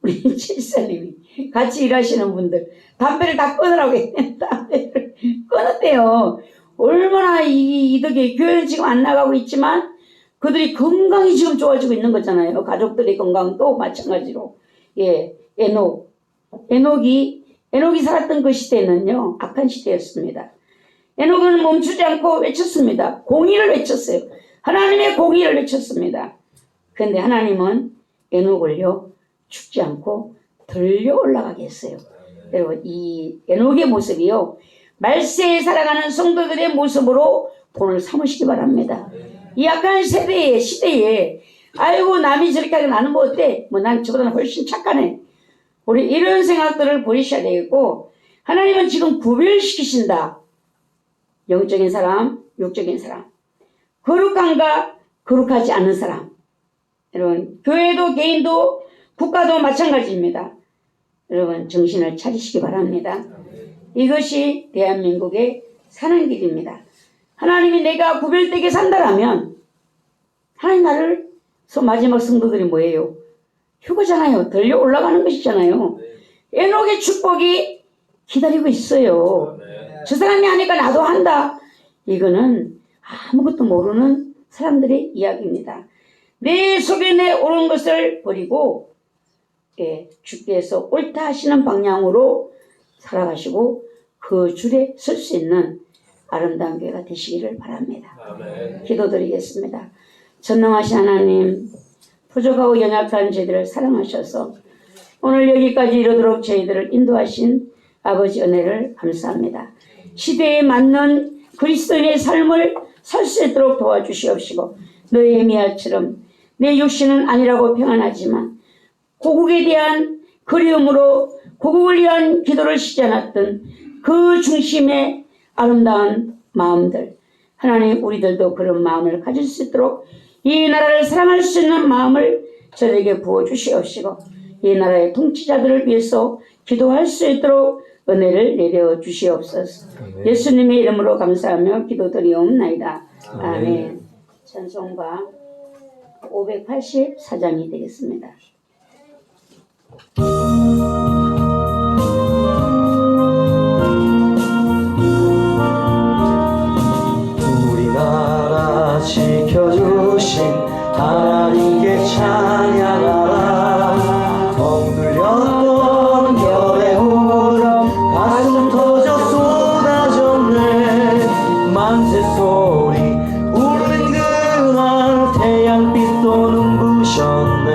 우리 칠사님이 같이 일하시는 분들 담배를 다 끊으라고 했는데 담배를 끊었대요. 얼마나 이득이, 교회는 지금 안 나가고 있지만 그들이 건강이 지금 좋아지고 있는 거잖아요. 가족들의 건강도 마찬가지로. 예, 에녹이 살았던 그 시대는요, 악한 시대였습니다. 에녹은 멈추지 않고 외쳤습니다. 공의를 외쳤어요. 하나님의 공의를 외쳤습니다. 그런데 하나님은 에녹을요, 죽지 않고 들려 올라가게 했어요. 여러분, 이 에녹의 모습이요, 말세에 살아가는 성도들의 모습으로 본을 삼으시기 바랍니다. 이 약한 시대에 아이고 남이 저렇게 하게 나는 뭐 어때? 뭐 난 저보다는 훨씬 착하네. 우리 이런 생각들을 버리셔야 되겠고, 하나님은 지금 구별시키신다. 영적인 사람, 육적인 사람, 거룩한가 거룩하지 않은 사람. 여러분, 교회도 개인도 국가도 마찬가지입니다. 여러분, 정신을 차리시기 바랍니다. 이것이 대한민국의 사는 길입니다. 하나님이 내가 구별되게 산다라면, 하나님 나를 마지막 성도들이 뭐예요? 휴거잖아요. 들려 올라가는 것이잖아요. 에녹의 축복이 기다리고 있어요. 저 사람이 하니까 나도 한다. 이거는 아무것도 모르는 사람들의 이야기입니다. 내 속에 내 옳은 것을 버리고, 주께서 옳다 하시는 방향으로 살아가시고 그 줄에 설 수 있는 아름다운 교회가 되시기를 바랍니다. 아멘. 기도드리겠습니다. 전능하신 하나님, 부족하고 연약한 저희들을 사랑하셔서 오늘 여기까지 이르도록 저희들을 인도하신 아버지 은혜를 감사합니다. 시대에 맞는 그리스도인의 삶을 살 수 있도록 도와주시옵시고, 느헤미야처럼 내 육신은 아니라고 평안하지만 고국에 대한 그리움으로 고국을 위한 기도를 쉬지 않았던 그 중심의 아름다운 마음들, 하나님 우리들도 그런 마음을 가질 수 있도록 이 나라를 사랑할 수 있는 마음을 저에게 부어주시옵시고, 이 나라의 통치자들을 위해서 기도할 수 있도록 은혜를 내려주시옵소서. 예수님의 이름으로 감사하며 기도드리옵나이다. 아멘. 찬송가 584장이 되겠습니다. 우리나라 지켜주신 하나님께 찬양하라. 엉들렸던 별의 우람 가슴 터져 쏟아졌네. 만세 소리 울린 그날 태양빛도 눈부셨네.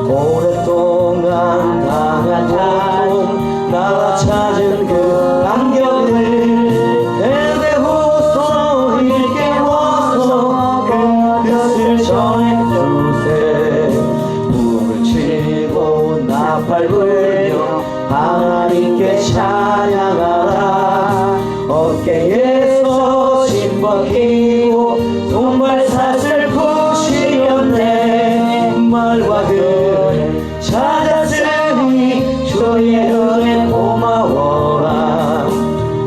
오랫동안 당한 고통 나라 찾은 그 감격을 대대호소 일깨워서 그 뜻을 전해주세. 불을 치고 나팔 불며 하나님께 찬양하라. 어깨에서 짐 벗기고 손발사슬 부시었네. 말과 글 찾았으니 주의 은혜 고마워라.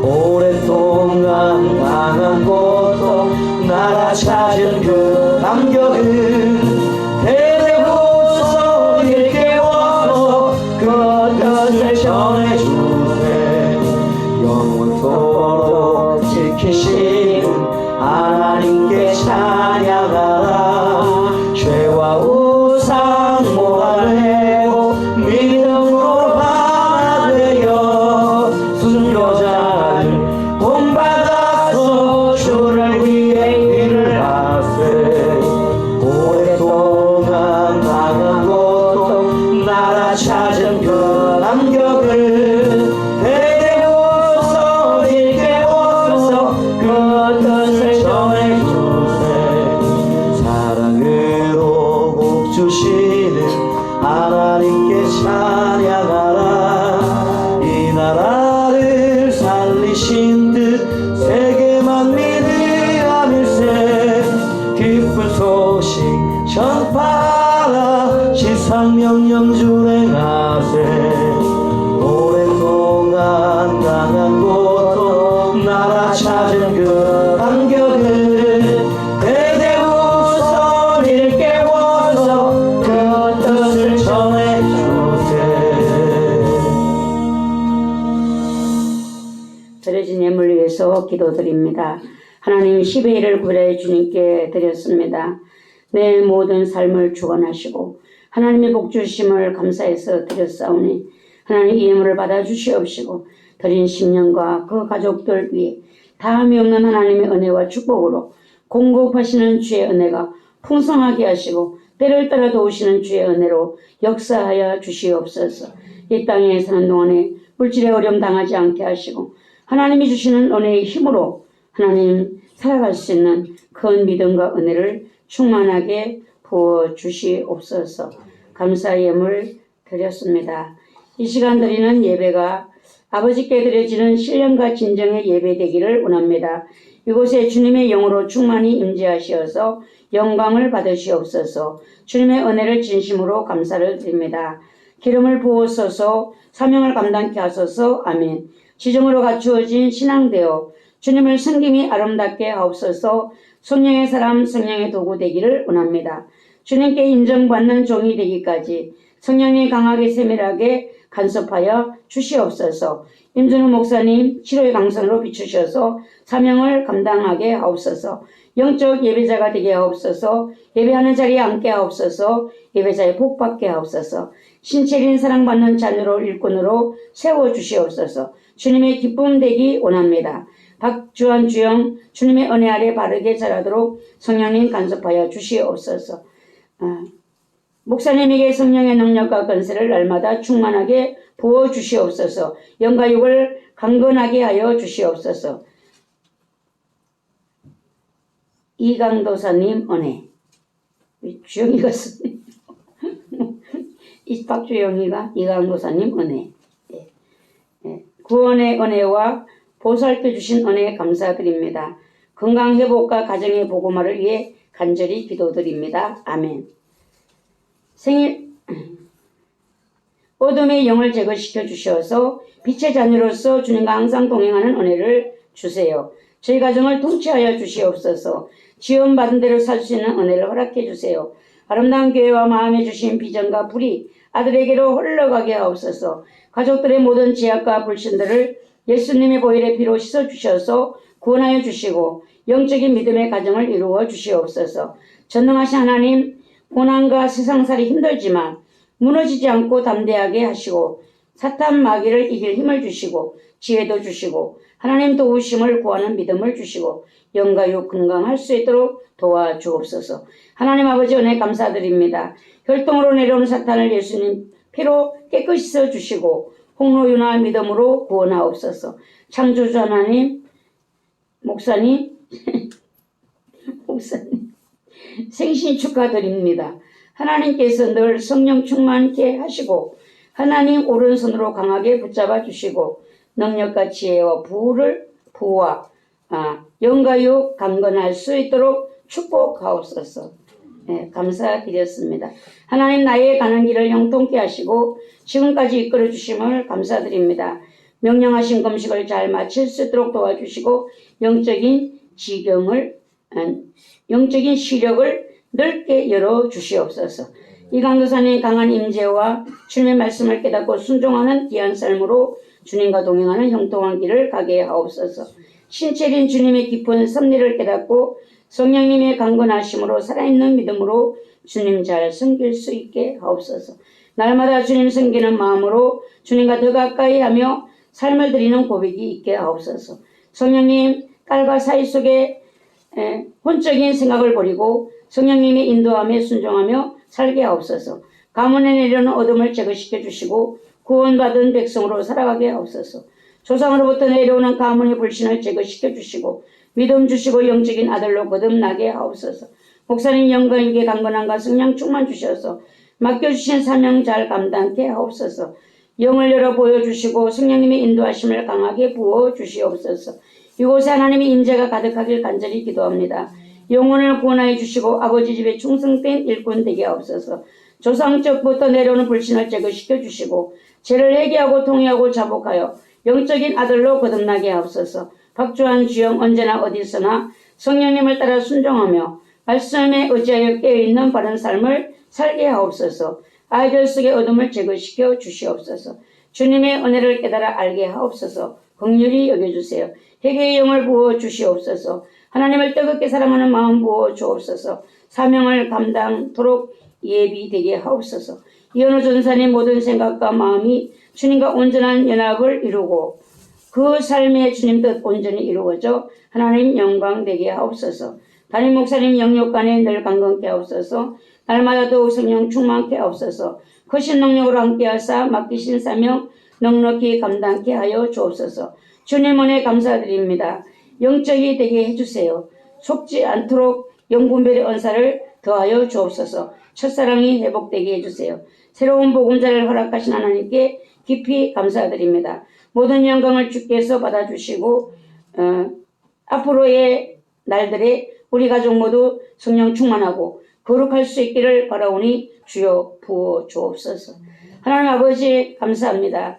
오랫동안 당한 고통 나라 찾은 그 감격은 대대호소 일깨워서 그 뜻을 전해주세. 영원토록 성령주 행하세 오랫동안 당한 고통 나라 찾은 그 감격을 대대우선 깨워서 그 뜻을 전해주세. 드려진 예물 위해서 기도드립니다. 하나님 10회를 구별해 주님께 드렸습니다. 내 모든 삶을 주관하시고 하나님의 복 주심을 감사해서 드렸사오니 하나님 이 예물을 받아 주시옵시고 드린 10년과 그 가족들 위해 다함이 없는 하나님의 은혜와 축복으로 공급하시는 주의 은혜가 풍성하게 하시고 때를 따라 도우시는 주의 은혜로 역사하여 주시옵소서. 이 땅에 사는 동안에 물질의 어려움 당하지 않게 하시고 하나님이 주시는 은혜의 힘으로 하나님 살아갈 수 있는 큰 믿음과 은혜를 충만하게 부어 주시옵소서. 감사 예물 드렸습니다. 이 시간 드리는 예배가 아버지께 드려지는 신령과 진정의 예배 되기를 원합니다. 이곳에 주님의 영으로 충만히 임재하시어서 영광을 받으시옵소서. 주님의 은혜를 진심으로 감사를 드립니다. 기름을 부어서서 사명을 감당케 하소서. 아멘. 지정으로 갖추어진 신앙되어 주님을 섬김이 아름답게 하옵소서. 성령의 사람, 성령의 도구 되기를 원합니다. 주님께 인정받는 종이 되기까지 성령이 강하게 세밀하게 간섭하여 주시옵소서. 임준호 목사님 치료의 강선으로 비추셔서 사명을 감당하게 하옵소서. 영적 예배자가 되게 하옵소서. 예배하는 자리에 앉게 하옵소서. 예배자의 복받게 하옵소서. 신체린 사랑받는 자녀로 일꾼으로 세워주시옵소서. 주님의 기쁨 되기 원합니다. 박주환 주영 주님의 은혜 아래 바르게 자라도록 성령님 간섭하여 주시옵소서. 목사님에게 성령의 능력과 권세를 날마다 충만하게 부어 주시옵소서. 영과 육을 강건하게 하여 주시옵소서. 이강도사님 은혜. 주영이가 쓰네. 이 박주영이가 이강도사님 은혜. 구원의 은혜와 보살펴 주신 은혜에 감사드립니다. 건강 회복과 가정의 복음화를 위해 간절히 기도드립니다. 아멘. 생일 어둠의 영을 제거시켜 주셔서 빛의 자녀로서 주님과 항상 동행하는 은혜를 주세요. 저희 가정을 통치하여 주시옵소서. 지원받은 대로 살 수 있는 은혜를 허락해 주세요. 아름다운 교회와 마음에 주신 비전과 불이 아들에게로 흘러가게 하옵소서. 가족들의 모든 제약과 불신들을 예수님의 보혈의 피로 씻어 주셔서 구원하여 주시고 영적인 믿음의 가정을 이루어 주시옵소서. 전능하신 하나님, 고난과 세상살이 힘들지만 무너지지 않고 담대하게 하시고 사탄 마귀를 이길 힘을 주시고 지혜도 주시고 하나님 도우심을 구하는 믿음을 주시고 영과 육 건강할 수 있도록 도와주옵소서. 하나님 아버지 은혜 감사드립니다. 혈통으로 내려온 사탄을 예수님 피로 깨끗이 씻어주시고 홍로유나 믿음으로 구원하옵소서. 창조주 하나님, 목사님 생신 축하드립니다. 하나님께서 늘 성령 충만케 하시고 하나님 오른손으로 강하게 붙잡아 주시고 능력과 지혜와 부와 영과 육 강건할 수 있도록 축복하옵소서. 네, 감사드렸습니다. 하나님 나의 가는 길을 형통케 하시고 지금까지 이끌어 주심을 감사드립니다. 명령하신 금식을 잘 마칠 수 있도록 도와주시고 영적인 시력을 넓게 열어 주시옵소서. 이강도사님 강한 임재와 주님의 말씀을 깨닫고 순종하는 귀한 삶으로 주님과 동행하는 형통한 길을 가게 하옵소서. 신체린 주님의 깊은 섭리를 깨닫고 성령님의 강건하심으로 살아있는 믿음으로 주님 잘 섬길 수 있게 하옵소서. 날마다 주님 섬기는 마음으로 주님과 더 가까이 하며 삶을 드리는 고백이 있게 하옵소서. 성령님 딸과 사이 속에 혼적인 생각을 버리고 성령님의 인도함에 순종하며 살게 하옵소서. 가문에 내려오는 어둠을 제거시켜 주시고 구원받은 백성으로 살아가게 하옵소서. 조상으로부터 내려오는 가문의 불신을 제거시켜 주시고 믿음 주시고 영적인 아들로 거듭나게 하옵소서. 목사님 영광에게 강건함과 성령 충만 주셔서 맡겨주신 사명 잘 감당케 하옵소서. 영을 열어 보여주시고 성령님의 인도하심을 강하게 부어 주시옵소서. 이곳에 하나님의 임재가 가득하길 간절히 기도합니다. 영혼을 구원하여 주시고 아버지 집에 충성된 일꾼 되게 하옵소서. 조상적부터 내려오는 불신을 제거시켜 주시고 죄를 회개하고 통회하고 자복하여 영적인 아들로 거듭나게 하옵소서. 박주한 주영 언제나 어디서나 성령님을 따라 순종하며 말씀에 의지하여 깨어있는 바른 삶을 살게 하옵소서. 아이들 속의 어둠을 제거시켜 주시옵소서. 주님의 은혜를 깨달아 알게 하옵소서. 긍휼히 여겨주세요. 회개의 영을 부어 주시옵소서. 하나님을 뜨겁게 사랑하는 마음 부어 주옵소서. 사명을 감당토록 예비되게 하옵소서. 이현우 전사님 모든 생각과 마음이 주님과 온전한 연합을 이루고 그 삶의 주님 뜻 온전히 이루어져 하나님 영광 되게 하옵소서. 담임 목사님 영육간에 늘 강건케 하옵소서. 날마다 더욱 성령 충만케 하옵소서. 크신 능력으로 함께하사 맡기신 사명 넉넉히 감당케 하여 주옵소서. 주님 은혜 감사드립니다. 영적이 되게 해주세요. 속지 않도록 영분별의 은사를 더하여 주옵소서. 첫사랑이 회복되게 해주세요. 새로운 복음자를 허락하신 하나님께 깊이 감사드립니다. 모든 영광을 주께서 받아주시고 앞으로의 날들에 우리 가족 모두 성령 충만하고 거룩할 수 있기를 바라오니 주여 부어 주옵소서. 하나님 아버지 감사합니다.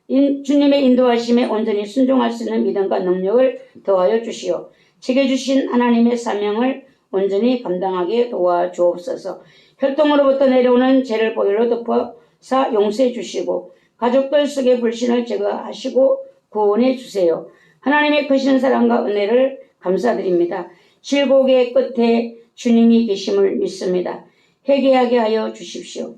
주님의 인도하심에 온전히 순종할 수 있는 믿음과 능력을 더하여 주시오. 제게 주신 하나님의 사명을 온전히 감당하게 도와주옵소서. 혈통으로부터 내려오는 죄를 보혈로 덮어사 용서해 주시고 가족들 속의 불신을 제거하시고 구원해 주세요. 하나님의 크신 사랑과 은혜를 감사드립니다. 질곡의 끝에 주님이 계심을 믿습니다. 회개하게 하여 주십시오.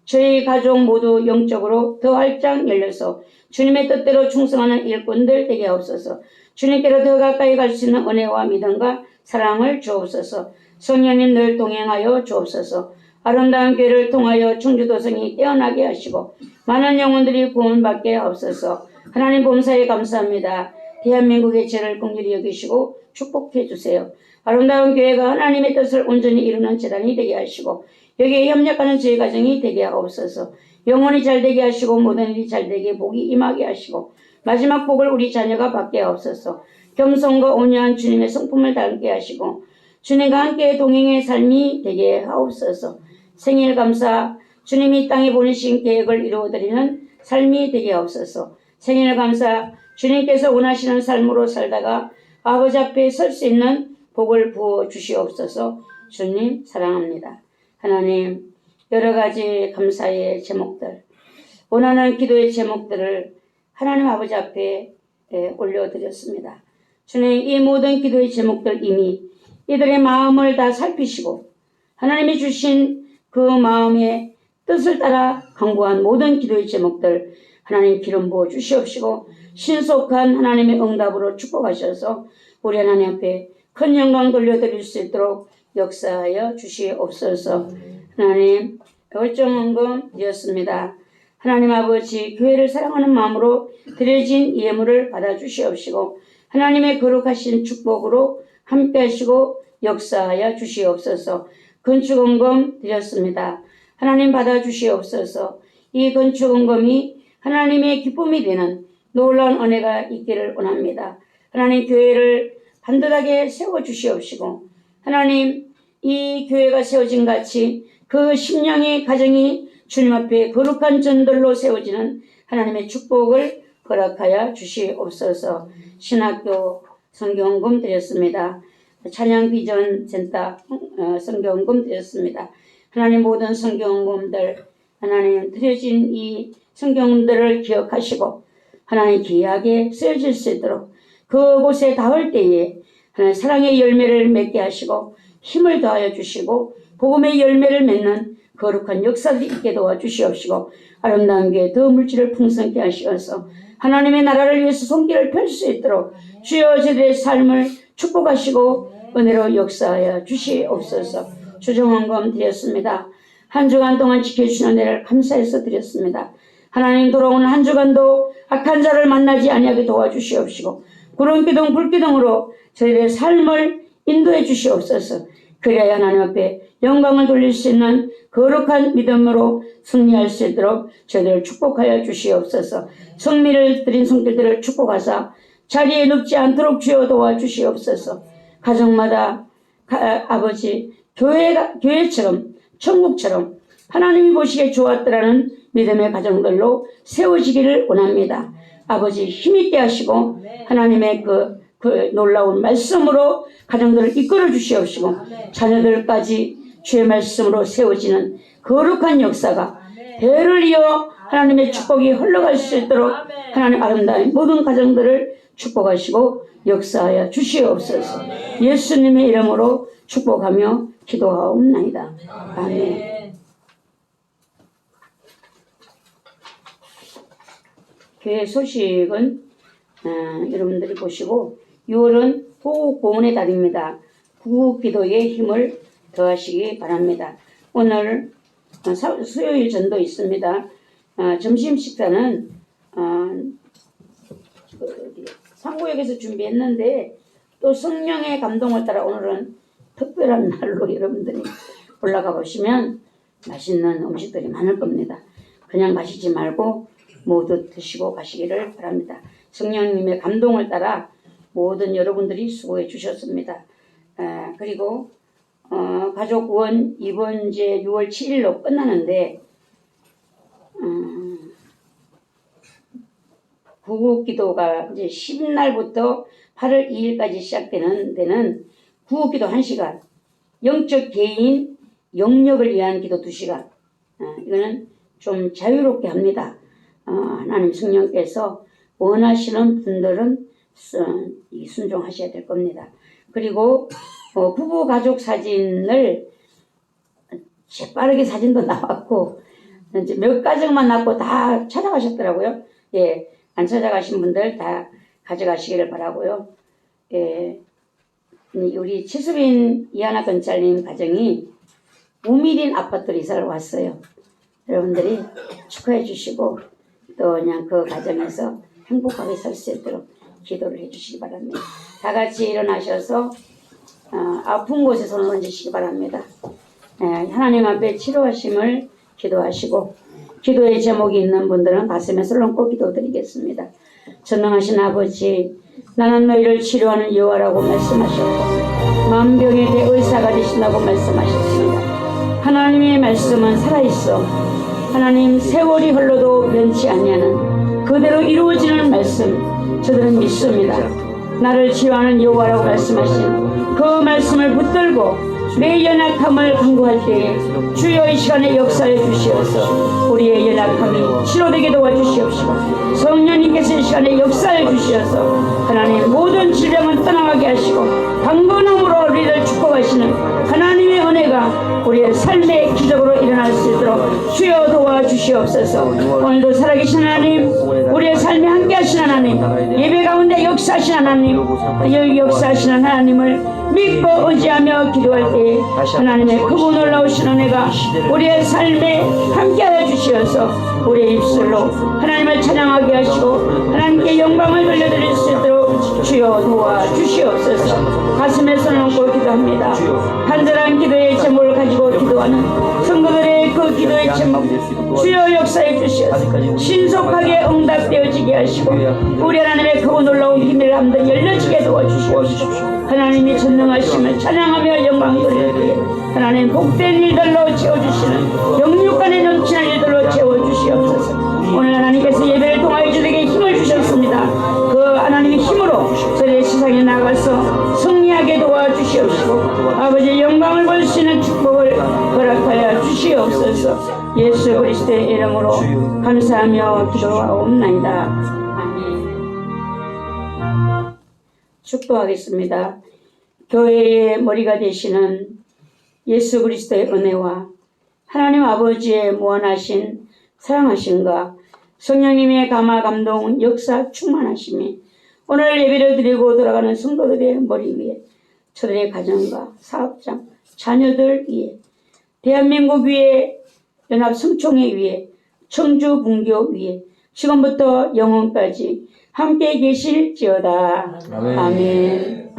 저희 가족 모두 영적으로 더 활짝 열려서 주님의 뜻대로 충성하는 일꾼들 되게 하옵소서. 주님께로 더 가까이 갈 수 있는 은혜와 믿음과 사랑을 주옵소서. 성령님 늘 동행하여 주옵소서. 아름다운 교회를 통하여 충주도성이 깨어나게 하시고 많은 영혼들이 구원받게 하옵소서. 하나님 범사에 감사합니다. 대한민국의 죄를 긍휼히 여기시고 축복해 주세요. 아름다운 교회가 하나님의 뜻을 온전히 이루는 재단이 되게 하시고 여기에 협력하는 저희 가정이 되게 하옵소서. 영혼이 잘되게 하시고 모든 일이 잘되게 복이 임하게 하시고 마지막 복을 우리 자녀가 받게 하옵소서. 겸손과 온유한 주님의 성품을 닮게 하시고 주님과 함께 동행의 삶이 되게 하옵소서. 생일 감사 주님이 땅에 보내신 계획을 이루어드리는 삶이 되게 하옵소서. 생일 감사 주님께서 원하시는 삶으로 살다가 아버지 앞에 설 수 있는 복을 부어 주시옵소서. 주님 사랑합니다. 하나님 여러 가지 감사의 제목들 원하는 기도의 제목들을 하나님 아버지 앞에 올려드렸습니다. 주님 이 모든 기도의 제목들 이미 이들의 마음을 다 살피시고 하나님이 주신 그 마음의 뜻을 따라 강구한 모든 기도의 제목들 하나님 기름 부어 주시옵시고 신속한 하나님의 응답으로 축복하셔서 우리 하나님 앞에 큰 영광 돌려드릴 수 있도록 역사하여 주시옵소서. 하나님 월정헌금 드렸습니다. 하나님 아버지 교회를 사랑하는 마음으로 드려진 예물을 받아주시옵시고 하나님의 거룩하신 축복으로 함께하시고 역사하여 주시옵소서. 건축헌금 드렸습니다. 하나님 받아주시옵소서. 이 건축헌금이 하나님의 기쁨이 되는 놀라운 은혜가 있기를 원합니다. 하나님 교회를 반듯하게 세워주시옵시고 하나님 이 교회가 세워진 같이 그 심령의 가정이 주님 앞에 거룩한 전들로 세워지는 하나님의 축복을 허락하여 주시옵소서. 신학교 성경헌금 드렸습니다. 찬양비전센터 성경헌금 드렸습니다. 하나님 모든 성경헌금들 하나님 드려진 이 성경들을 기억하시고 하나님 귀하게 쓰여질 수 있도록 그곳에 닿을 때에 하나님 사랑의 열매를 맺게 하시고 힘을 더하여 주시고 복음의 열매를 맺는 거룩한 역사들이 있게 도와주시옵시고 아름다운 교회 더 물질을 풍성케 하시어서 하나님의 나라를 위해서 손길을 펼 수 있도록 주여 저들의 삶을 축복하시고 은혜로 역사하여 주시옵소서. 주정헌금 드렸습니다. 한 주간 동안 지켜주시는 은혜를 감사해서 드렸습니다. 하나님 돌아오는 한 주간도 악한 자를 만나지 아니하게 도와주시옵시고 구름기둥 불기둥으로 저희들의 삶을 인도해 주시옵소서. 그래야 하나님 앞에 영광을 돌릴 수 있는 거룩한 믿음으로 승리할 수 있도록 저희들을 축복하여 주시옵소서. 성미를 드린 손길들을 축복하사 자리에 눕지 않도록 주여 도와주시옵소서. 가정마다 아버지 교회처럼 천국처럼 하나님이 보시기에 좋았더라는 믿음의 가정들로 세워지기를 원합니다. 아버지 힘있게 하시고 하나님의 그 놀라운 말씀으로 가정들을 이끌어 주시옵시고 자녀들까지 주의 말씀으로 세워지는 거룩한 역사가 대를 이어 하나님의 축복이 흘러갈 수 있도록 하나님 아름다운 모든 가정들을 축복하시고 역사하여 주시옵소서. 예수님의 이름으로 축복하며 기도하옵나이다. 아멘. 교회 소식은 여러분들이 보시고 6월은 호국보훈의 달입니다. 구국기도의 힘을 더하시기 바랍니다. 오늘 수요일 전도 있습니다. 점심 식사는 상구역에서 준비했는데 또 성령의 감동을 따라 오늘은 특별한 날로 여러분들이 올라가 보시면 맛있는 음식들이 많을 겁니다. 그냥 마시지 말고 모두 드시고 가시기를 바랍니다. 성령님의 감동을 따라 모든 여러분들이 수고해 주셨습니다. 그리고 가족 구원 이번 이제 6월 7일로 끝나는데 구국기도가 이제 10날부터 8월 2일까지 시작되는 데는 구국기도 1시간, 영적 개인 영역을 위한 기도 2시간. 이거는 좀 자유롭게 합니다. 하나님 성령께서 원하시는 분들은 순종하셔야 될 겁니다. 그리고 부부 가족 사진을 재빠르게 사진도 나왔고 이제 몇 가정만 나왔고 다 찾아가셨더라고요. 예, 안 찾아가신 분들 다 가져가시기를 바라고요. 예, 우리 최수빈 이하나 건찰님 가정이 우미린 아파트로 이사를 왔어요. 여러분들이 축하해 주시고 또 그냥 그 가정에서 행복하게 살 수 있도록 기도를 해 주시기 바랍니다. 다 같이 일어나셔서 아픈 곳에 손을 얹으시기 바랍니다. 하나님 앞에 치료하심을 기도하시고 기도의 제목이 있는 분들은 가슴에 손을 얹고 기도드리겠습니다. 전능하신 아버지, 나는 너희를 치료하는 여호와라고 말씀하셨고 만병에 대해 의사가 되신다고 말씀하셨습니다. 하나님의 말씀은 살아있어 하나님 세월이 흘러도 변치 아니하는 그대로 이루어지는 말씀 저들은 믿습니다. 나를 치유하는 여호와라고 말씀하신 그 말씀을 붙들고 내 연약함을 간구할 때에 주여 이 시간에 역사해 주시어서 우리의 연약함이 치료되게 도와주시옵시고 성령님께서 이 시간에 역사해 주시어서 하나님 모든 질병은 떠나가게 하시고 강건함으로 우리를 축복하시는 하나님의 은혜가 우리의 삶의 기적으로 일어날 수 있도록 주여 도와주시옵소서. 오늘도 살아계신 하나님, 우리의 삶에 함께 하시는 하나님, 예배 가운데 역사하시는 하나님, 역사하시는 하나님을 믿고 의지하며 기도할 때 하나님의 크고 놀라우신 은혜가 우리의 삶에 함께하여 주시어서 우리의 입술로 하나님을 찬양하게 하시고 하나님께 영광을 돌려드릴 수 있도록 주여 도와주시옵소서. 가슴에 손을 얹고 기도합니다. 간절한 기도의 제목을 가지고 기도하는 성도들의 그 기도의 제목 주여 역사해 주시어서 신속하게 응답되어지게 하시고 우리 하나님의 크고 놀라운 비밀을 한번 열려지게 도와주시옵소서. 하나님이 전능하심을 찬양하며 영광 돌리기에 하나님 복된 일들로 채워주시는 영육간에 넘치는 일들로 채워주시옵소서. 오늘 하나님께서 예배를 통하여 저에게 힘을 주셨습니다. 그 하나님의 힘으로 저희 세상에 나가서 승리하게 도와주시옵시고 아버지 영광을 볼 수 있는 축복을 허락하여 주시옵소서. 예수 그리스도의 이름으로 감사하며 기도하옵나이다. 아멘. 축도하겠습니다. 교회의 머리가 되시는 예수 그리스도의 은혜와 하나님 아버지의 무한하신 사랑하심과 성령님의 감화 감동 역사 충만하심이 오늘 예배를 드리고 돌아가는 성도들의 머리 위에 저들의 가정과 사업장 자녀들 위에 대한민국 위에 연합성총회 위에 청주 분교 위에 지금부터 영원까지 함께 계실지어다. 아멘.